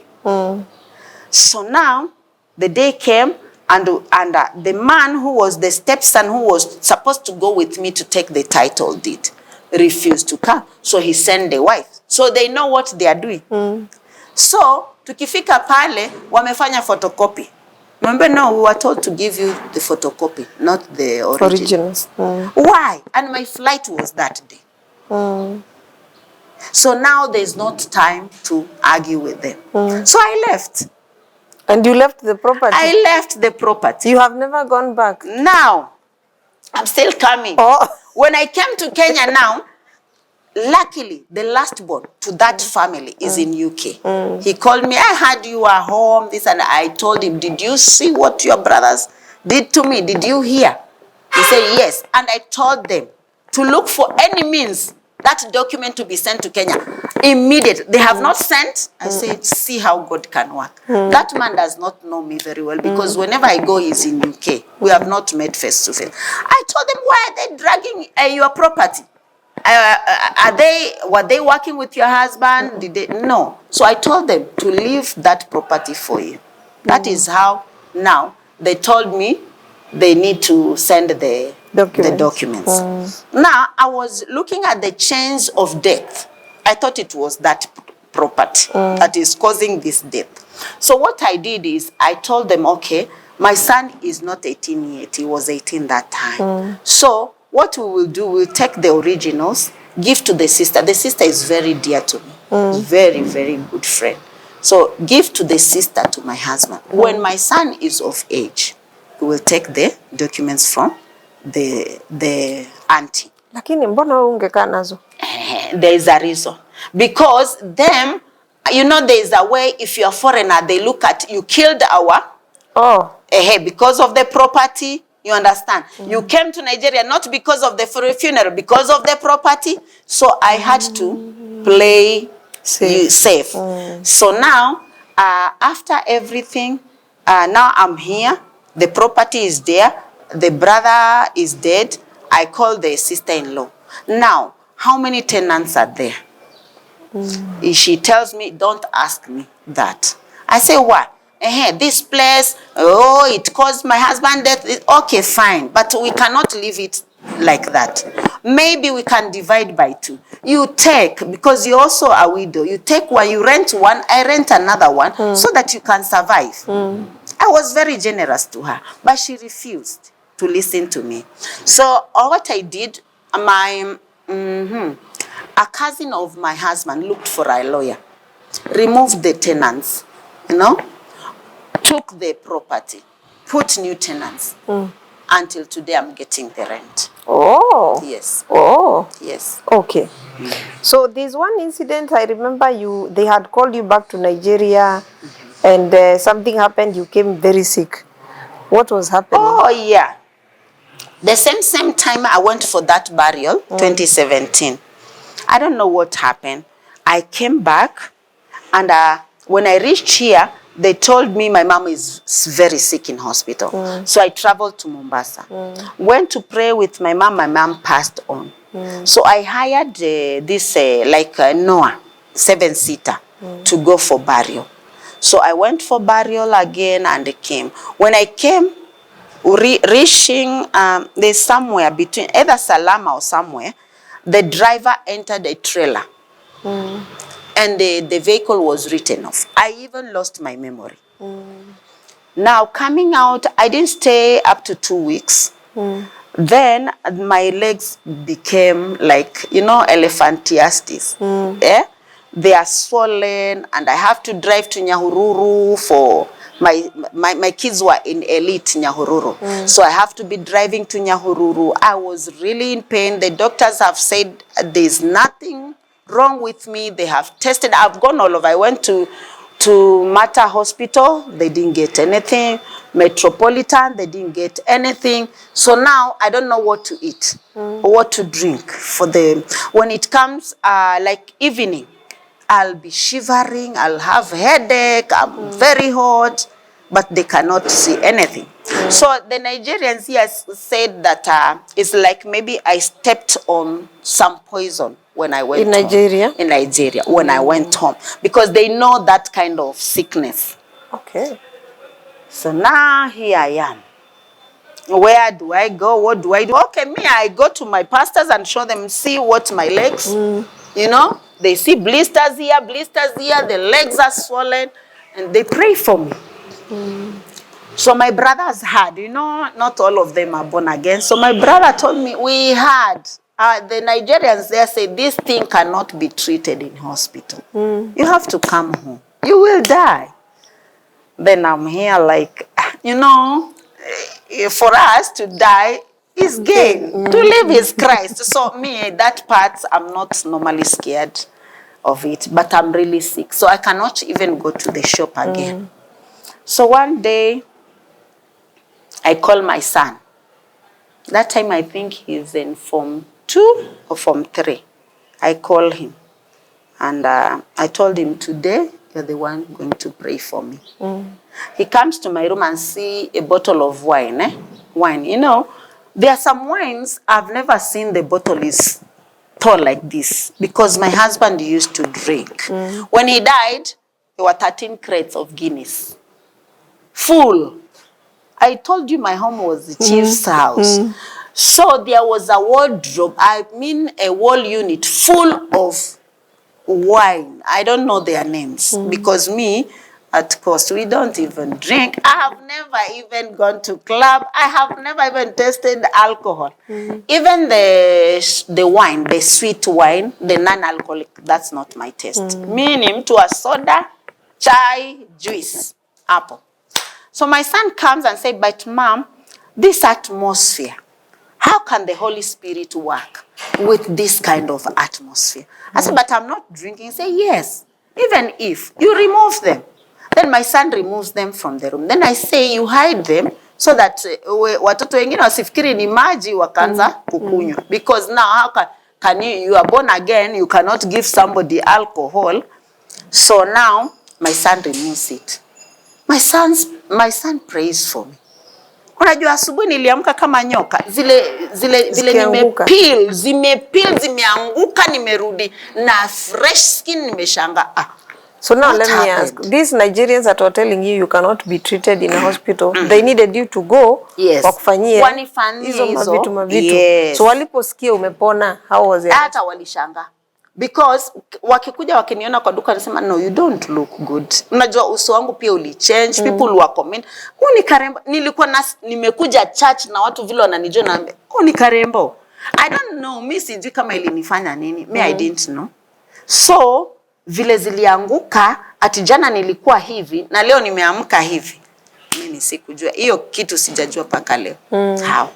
Speaker 2: So now the day came and the man who was the stepson who was supposed to go with me to take the title deed refused to come. So he sent the wife. So they know what they are doing. So tukifika pale wamefanya photocopy. Remember, no, we were told to give you the photocopy, not the originals. Why? And my flight was that day. So now there's not time to argue with them. So I left.
Speaker 1: And you left the property?
Speaker 2: I left the property.
Speaker 1: You have never gone back?
Speaker 2: Now, I'm still coming. When I came to Kenya now, luckily, the last born to that family is in UK. He called me, I heard you are home, this, and I told him, did you see what your brothers did to me? Did you hear? He said, yes. And I told them to look for any means that document to be sent to Kenya immediately. They have not sent. I said, see how God can work. That man does not know me very well because whenever I go, he's in UK. We have not met face to face. I told them, why are they dragging your property? Were they working with your husband? Did they? No. So I told them to leave that property for you. That is how now they told me they need to send the documents. Now I was looking at the chains of death. I thought it was that property that is causing this death. So what I did is I told them, okay, my son is not 18 yet. He was 18 that time. So what we will do, we'll take the originals, give to the sister. The sister is very dear to me. Very, very good friend. So give to the sister, to my husband. When my son is of age, we will take the documents from the auntie.
Speaker 1: Lakini mbona ungekaa nazo?
Speaker 2: There is a reason. Because them, you know, there is a way, if you're a foreigner, they look at, you killed our, because of the property, you understand? You came to Nigeria not because of the funeral, because of the property. So I had to play safe. So now, after everything, now I'm here. The property is there. The brother is dead. I call the sister-in-law. Now, how many tenants are there? She tells me, don't ask me that. I say, why? This place, it caused my husband death. Okay, fine. But we cannot leave it like that. Maybe we can divide by 2. You take, because you're also a widow, you take one, you rent one, I rent another one, so that you can survive. I was very generous to her, but she refused to listen to me. So what I did, a cousin of my husband looked for a lawyer, removed the tenants, you know, took the property, put new tenants. Until today, I'm getting the rent.
Speaker 1: Oh.
Speaker 2: Yes.
Speaker 1: Oh.
Speaker 2: Yes.
Speaker 1: Okay. So there's one incident I remember they had called you back to Nigeria and something happened, you came very sick. What was happening?
Speaker 2: Oh, yeah. The same time I went for that burial, 2017. I don't know what happened. I came back and when I reached here, they told me my mom is very sick in hospital. So I traveled to Mombasa. Went to pray with my mom passed on. So I hired this Noah 7-seater to go for burial. So I went for burial again and came. When I came, reaching there's somewhere between either Salama or somewhere, the driver entered a trailer. and the vehicle was written off. I even lost my memory. Now coming out, I didn't stay up to 2 weeks. Then my legs became like, you know, elephantiasis. Yeah? They are swollen, and I have to drive to Nyahururu for my kids were in elite Nyahururu. So I have to be driving to Nyahururu. I was really in pain. The doctors have said there's nothing wrong with me. They have tested. I've gone all over. I went to Mata Hospital, they didn't get anything. Metropolitan, they didn't get anything. So now I don't know what to eat or what to drink for the, when it comes like evening, I'll be shivering, I'll have headache, I'm very hot, but they cannot see anything. So the Nigerians here said that it's like maybe I stepped on some poison when I went home. In Nigeria, when I went home. Because they know that kind of sickness.
Speaker 1: Okay.
Speaker 2: So now here I am. Where do I go? What do I do? Okay, me, I go to my pastors and show them, see what my legs, you know, they see blisters here, the legs are swollen, and they pray for me. So my brothers had, you know, not all of them are born again. So my brother told me, we had, the Nigerians there say, this thing cannot be treated in hospital. You have to come home. You will die. Then I'm here like, you know, for us to die is gain. To live is Christ. So me, that part, I'm not normally scared of it. But I'm really sick. So I cannot even go to the shop again. So one day, I call my son. That time I think he's in Form 2 or Form 3. I call him. And I told him, today, you're the one going to pray for me. He comes to my room and see a bottle of wine. Wine, you know, there are some wines I've never seen the bottle is tall like this. Because my husband used to drink. When he died, there were 13 crates of Guinness. Full. I told you my home was the chief's house. So there was a wardrobe, I mean a wall unit full of wine. I don't know their names because me, at cost, we don't even drink. I have never even gone to club. I have never even tasted alcohol. Even the wine, the sweet wine, the non-alcoholic, that's not my taste. Meaning to a soda, chai, juice, apple. So my son comes and said, but mom, this atmosphere, how can the Holy Spirit work with this kind of atmosphere? I said, but I'm not drinking. He said, yes, even if you remove them. Then my son removes them from the room. Then I say, you hide them so that watoto wengine wasifikiri ni maji wakaanza kukunywa. Because now how can you are born again, you cannot give somebody alcohol. So now my son removes it. My son prays for me. Unajua asubuhi niliamka kama nyoka. Zile nimepeel, zimeanguka, nimerudi na fresh skin, nimeshanga.
Speaker 1: So now let me ask, these Nigerians that are telling you cannot be treated in a hospital, they needed you to go wakufanyie hizo mavitu. Yes. So waliposikia umepona, how was it?
Speaker 2: Hata walishanga. Because wakikuja wakiniona kwa duka nasema, no, you don't look good. Unajua uso wangu pia ulichange, people were comment. Ni karembo. Nilikuwa nimekuja church na watu vile wananijua na ni karembo. I don't know, mimi sijui kama ilinifanya nini. Me I didn't know. So vile zilianguka, ati jana nilikuwa hivi na leo nimeamka hivi. Mimi sikujua. Hiyo kitu sijajua paka leo. How?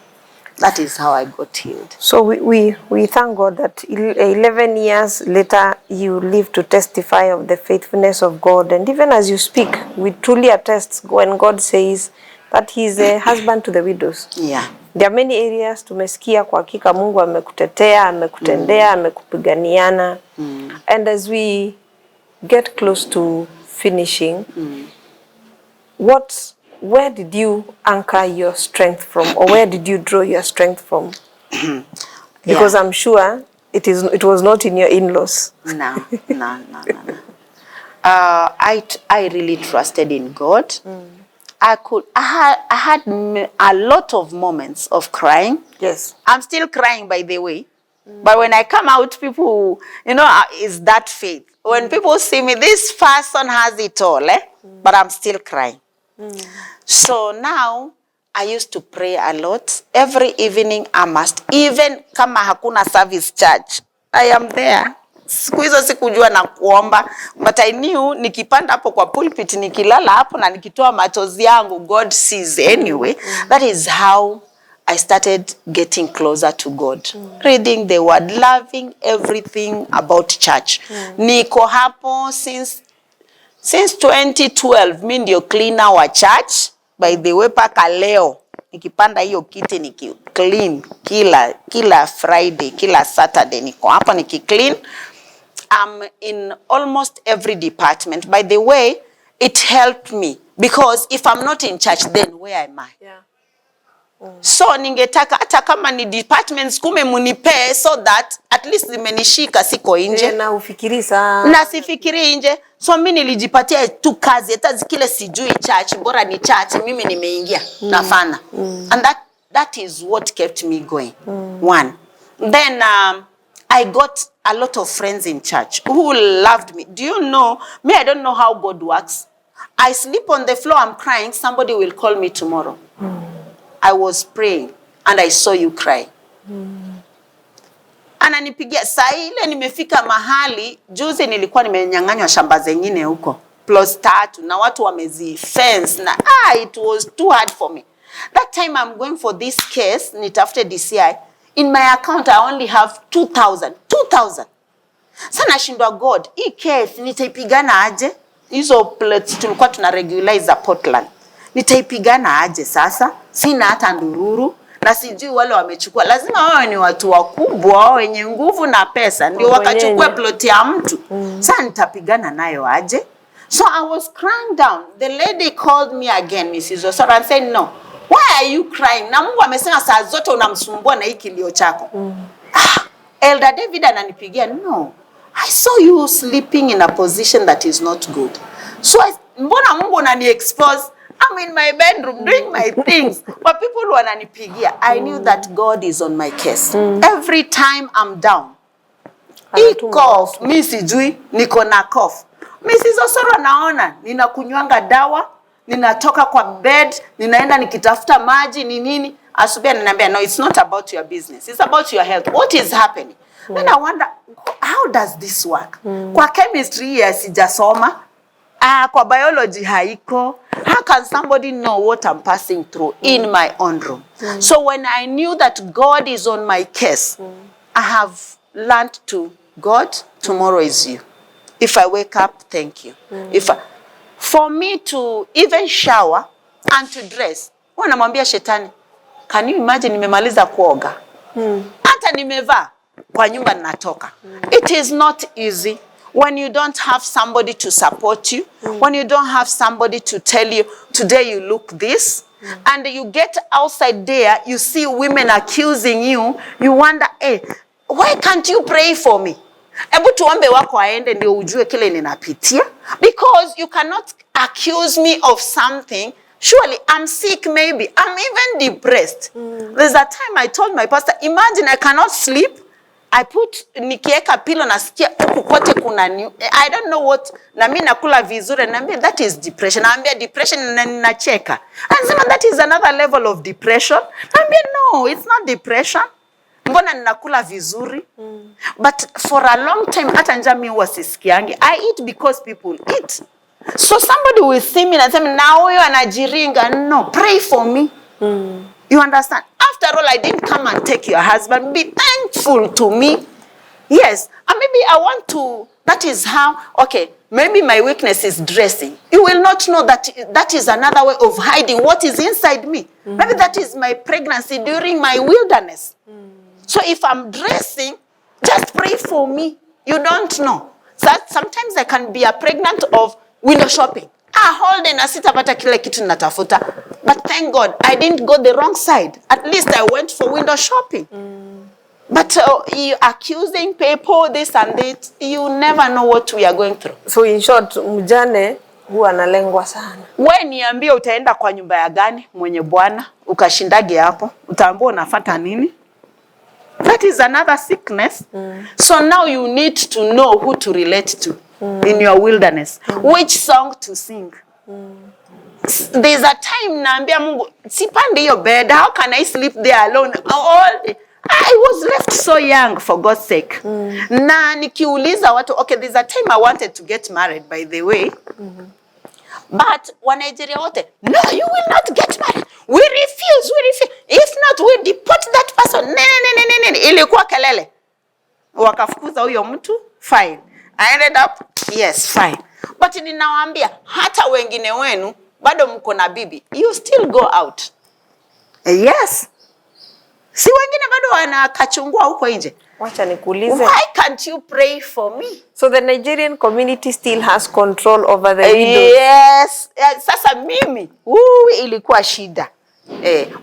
Speaker 2: That is how I got healed.
Speaker 1: So we thank God that 11 years later you live to testify of the faithfulness of God. And even as you speak, we truly attest when God says that he is a husband to the widows.
Speaker 2: Yeah.
Speaker 1: There are many areas tumesikia kwa hakika Mungu amekutetea, amekutendea, amekupiganiana. And as we get close to finishing, where did you anchor your strength from, or where did you draw your strength from? Because I'm sure it was not in your in-laws.
Speaker 2: No. I really trusted in God. I had a lot of moments of crying.
Speaker 1: Yes.
Speaker 2: I'm still crying, by the way. But when I come out, people, you know, is that faith. When people see me, this person has it all, but I'm still crying. So now, I used to pray a lot. Every evening, I must, even kama hakuna service church, I am there. Siku hizo sikujua na kuomba, but I knew nikipanda hapo kwa pulpit, nikilala hapo na nikitoa machozi yangu, God sees anyway. That is how I started getting closer to God. Reading the word, loving everything about church. Niko hapo since 2012, mi ndio cleaner wa church. By the way, paka leo nikipanda hiyo kiti niki clean kila Friday, kila Saturday niko hapa niki clean. I'm in almost every department. By the way, it helped me because if I'm not in church, then where am I?
Speaker 1: Yeah.
Speaker 2: So ningetaka hata kama ni departments kume munipe so that at least zimenishika siko nje.
Speaker 1: Na ufikiri sana.
Speaker 2: Na sifikiri nje. So mimi nilijipatia tu kazi hata zikile sijui church, bora ni church mimi nimeingia nafana. And that is what kept me going. One. Then I got a lot of friends in church who loved me. Do you know, me I don't know how God works. I sleep on the floor, I'm crying, somebody will call me tomorrow. I was praying and I saw you cry. Ananipigia saa ile nimefika mahali, juzi nilikuwa nimenyang'anywa shamba zingine huko. +3 na watu wamezi fence na it was too hard for me. That time I'm going for this case, nitafute DCI. In my account I only have 2,000. Sana nashindwa God, hii case nitaipigana aje? Hizo plots tulikuwa tuna regularize Portland. Nitaipigana aje sasa? Sina hata ndururu na sijui wale wamechukua. Lazima wao ni watu wakubwa wenye nguvu na pesa ndio wakachukua plot ya mtu. Sasa nitapigana nayo aje? So I was crying down. The lady called me again, Mrs. Osoro, and said, "No. Why are you crying? Na Mungu amesema saa zote unamsumbua na hii kilio chako." Elder David ananipigia, "No. I saw you sleeping in a position that is not good. So mbona Mungu unani-expose? I'm in my bedroom doing my things." But people wananipigia. I knew that God is on my case. Every time I'm down, I cough, mi sijui, niko na cough. Mrs. Osoro naona, ninakunywanga dawa, ninatoka kwa bed, ninaenda nikitafuta maji, nini. Asubuhi ananiambia, "No, it's not about your business. It's about your health. What is happening?" Then I wonder, how does this work? Kwa chemistry ya sijasoma, kwa biology haiko. How can somebody know what I'm passing through in my own room? So when I knew that God is on my case, I have learned to, God, tomorrow is you. If I wake up, thank you. For me to even shower and to dress, wanamwambia shetani, can you imagine nimemaliza kuoga? Hata nimevaa kwa nyumba natoka. It is not easy when you don't have somebody to support you, when you don't have somebody to tell you, today you look this, and you get outside there, you see women accusing you, you wonder, hey, why can't you pray for me? Ebu tuombe wako aende ndio ujue kile ninapitia. Because you cannot accuse me of something. Surely I'm sick, maybe. I'm even depressed. There's a time I told my pastor, imagine I cannot sleep. I put nikieka pillow nasikia huku kote kuna I don't know what. Na mimi nakula vizuri naambia that is depression. Naambia depression na ninacheka. Anasema that is another level of depression. Naambia no, it's not depression. Mbona ninakula vizuri? But for a long time hata njaa mimi huwa sisikiangi. I eat because people eat. So somebody will see me and say, "Na huyo anajiringa." No, pray for me. You understand? After all, I didn't come and take your husband. Be thankful to me. Yes. And maybe I want to, that is how, okay, maybe my weakness is dressing. You will not know that that is another way of hiding what is inside me. Maybe that is my pregnancy during my wilderness. So if I'm dressing, just pray for me. You don't know. So sometimes I can be a pregnant of window shopping. Hold on, sitapata kile kitu natafuta. But thank God, I didn't go the wrong side. At least I went for window shopping. But you accusing people, this and that, you never know what we are going through.
Speaker 1: So in short, mjane huwa analengwa sana.
Speaker 2: Wewe niambie utaenda kwa nyumba ya gani mwenye bwana, ukashindage hapo, utaambia unafuata nini? That is another sickness. So now you need to know who to relate to. in your wilderness. Which song to sing? There's a time naambia Mungu, sipande hiyo bed, how can I sleep there alone? I was left so young, for God's sake. Na nikiuliza watu, okay, there's a time I wanted to get married, by the way. But wa Nigeria wote, no, you will not get married. We refuse. If not, we deport that person. Nene. Ilikuwa kelele. Wakafukuza huyo mtu, fine. I ended up, yes, fine. But ninawaambia, hata wengine wenu, bado mko na bibi, you still go out. Yes. Si wengine bado wanakachungua huko nje.
Speaker 1: Wacha nikuulize.
Speaker 2: Why can't you pray for me?
Speaker 1: So the Nigerian community still has control over the widows?
Speaker 2: Yes. Sasa mimi, ilikuwa shida.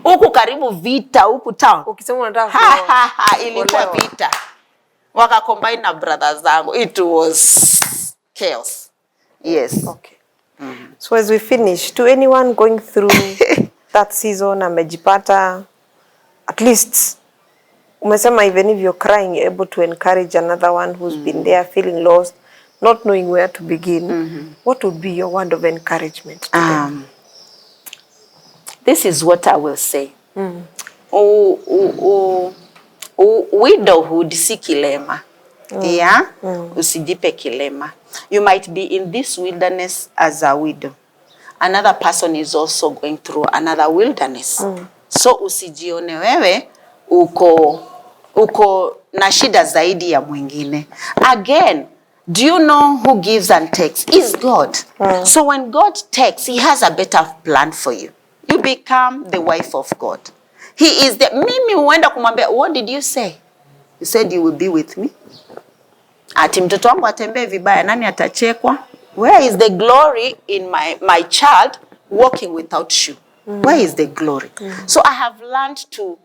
Speaker 2: Huku karibu vita, huku town.
Speaker 1: Ukisema unataka
Speaker 2: ilikuwa vita. Waka combine na brothers zangu. It was chaos. Yes.
Speaker 1: Okay. So as we finish, to anyone going through that season, amejipata, at least, umesema even if you're crying, you're able to encourage another one who's been there, feeling lost, not knowing where to begin. What would be your word of encouragement to them?
Speaker 2: This is what I will say. Widowhood si kilema. Yeah? Usijipe kilema. You might be in this wilderness as a widow. Another person is also going through another wilderness. So usijione wewe uko na shida zaidi ya mwingine. Again, do you know who gives and takes? Is God. So when God takes, he has a better plan for you. You become the wife of God. He is the... Mimi huenda kumwambia, what did you say? You said you will be with me. Ati mtoto wangu atembee vibaya, nani atachekwa? Where is the glory in my child walking without shoe? Where is the glory? So I have learned to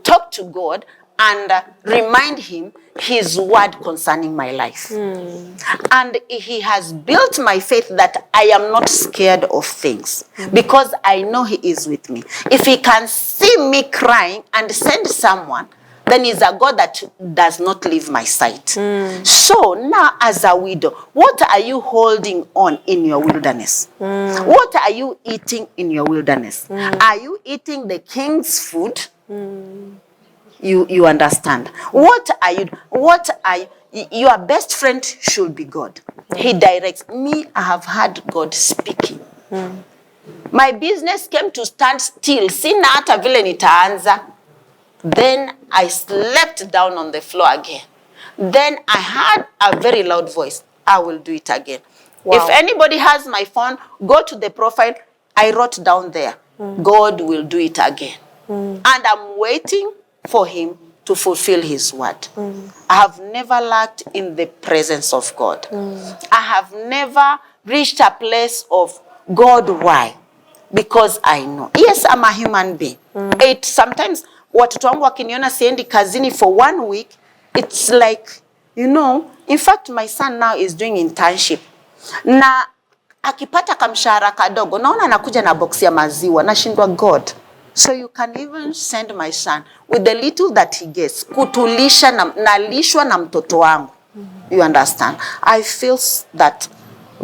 Speaker 2: talk to God and remind him his word concerning my life. And he has built my faith that I am not scared of things because I know he is with me. If he can see me crying and send someone, then he's a God that does not leave my sight. So now as a widow, what are you holding on in your wilderness? What are you eating in your wilderness? Are you eating the king's food? You understand? What are you, your best friend should be God. He directs me. I have heard God speaking. My business came to stand still. Sina hata vile nitaanza. Then I slept down on the floor again. Then I heard a very loud voice. I will do it again. Wow. If anybody has my phone, go to the profile. I wrote down there. God will do it again. And I'm waiting for him to fulfill his word. I have never lacked in the presence of God. I have never reached a place of God, why? Because I know. Yes, I'm a human being. It sometimes, watoto wangu wakiniona siendi kazini for 1 week, it's like, you know, in fact, my son now is doing internship. Na akipata kamshahara kadogo, naona anakuja na box ya maziwa, nashindwa God. So you can even send my son with the little that he gets. Kutulisha na nalishwa na mtoto wangu. You understand? I feel that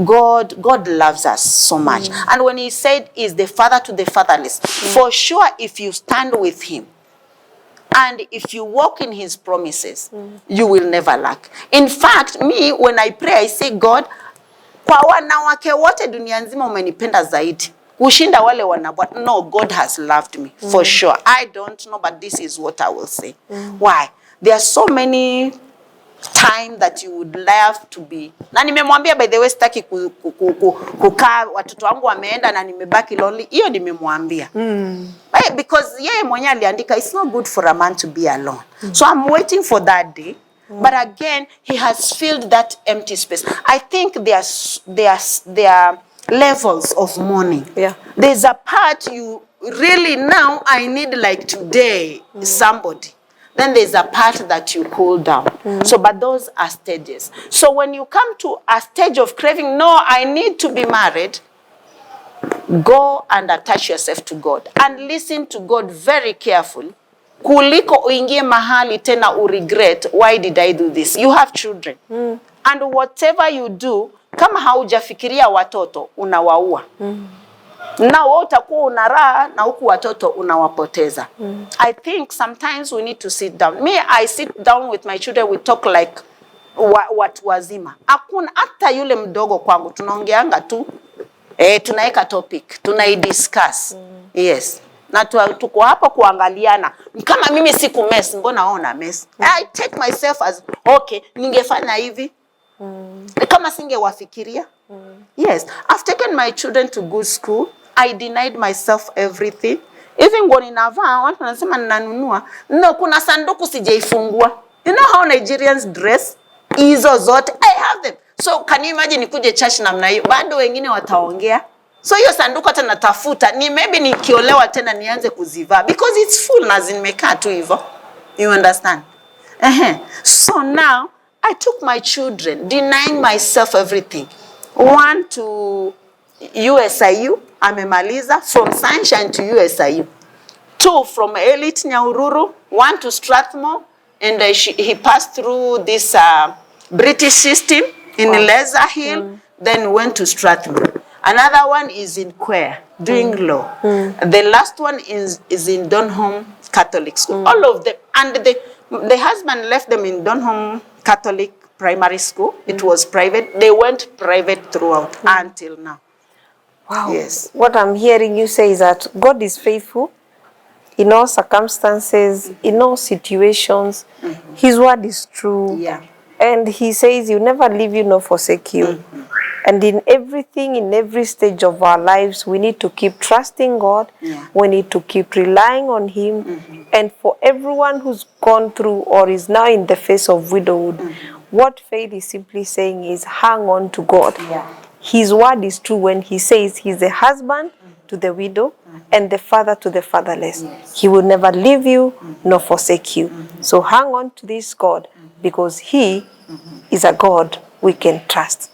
Speaker 2: God loves us so much. And when he said is the father to the fatherless, for sure if you stand with him, and if you walk in his promises, you will never lack. In fact, me, when I pray, I say, God, kwa wanawake wote dunia nzima umenipenda zaidi. Kushinda wale wanabwa. No, God has loved me, for sure. I don't know, but this is what I will say. Why? There are so many time that you would love to be. Na nimemwambia, by the way, sitaki kukaa watoto wangu wameenda na nimebaki lonely. Hiyo nimemwambia. Because yeye mwenyewe aliandika, it's not good for a man to be alone. So I'm waiting for that day. But again, he has filled that empty space. I think there are levels of mourning. Yeah. There's a part you really now I need like today somebody. Then there's a part that you cool down. So, but those are stages. So when you come to a stage of craving, no, I need to be married, go and attach yourself to God and listen to God very carefully. Kuliko uingie mahali tena regret, why did I do this? You have children. And whatever you do, kama haujafikiria watoto, unawaua. Na wewe utakuwa unaraha na huku watoto unawapoteza. I think sometimes we need to sit down. Me, I sit down with my children, we talk like watu wazima. Hakuna hata yule mdogo kwangu, tunaongeanga tu, tunaeka topic, tunaidiscuss. Yes. Na tuko hapa kuangaliana. Kama mimi siku mess, mbona ona mess? I take myself as, okay, ningefanya hivi. Kama singewafikiria. Yes, I've taken my children to good school. I denied myself everything. Even nguo ninavaa, watu wanasema ninanunua. No, kuna sanduku sijaifungua. You know how Nigerians dress? Hizo zote, I have them. So can you imagine nikuje church namna hiyo? Bado wengine wataongea. So hiyo sanduku hata natafuta, ni maybe nikiolewa tena nianze kuzivaa. Because it's full na zimekaa tu hivyo. You understand? So now, I took my children, denying myself everything. 1 to USIU, amemaliza, from Sunshine to USIU. 2 from Elite Nyahururu, 1 to Strathmore, and he passed through this British system in Leather Hill, then went to Strathmore. Another one is in Quare, doing law. The last one is in Donholm Catholic School. All of them, and the husband left them in Donholm Catholic Primary School. It was private. They went private throughout until now.
Speaker 1: Wow.
Speaker 2: Yes.
Speaker 1: What I'm hearing you say is that God is faithful in all circumstances, in all situations. His word is true.
Speaker 2: Yeah.
Speaker 1: And he says, "You never leave you nor forsake you." And in everything, in every stage of our lives, we need to keep trusting God.
Speaker 2: Yeah.
Speaker 1: We need to keep relying on him. And for everyone who's gone through or is now in the face of widowhood, what faith is simply saying is hang on to God.
Speaker 2: Yeah.
Speaker 1: His word is true when he says he's the husband to the widow and the father to the fatherless.
Speaker 2: Yes.
Speaker 1: He will never leave you nor forsake you. So hang on to this God because he is a God we can trust.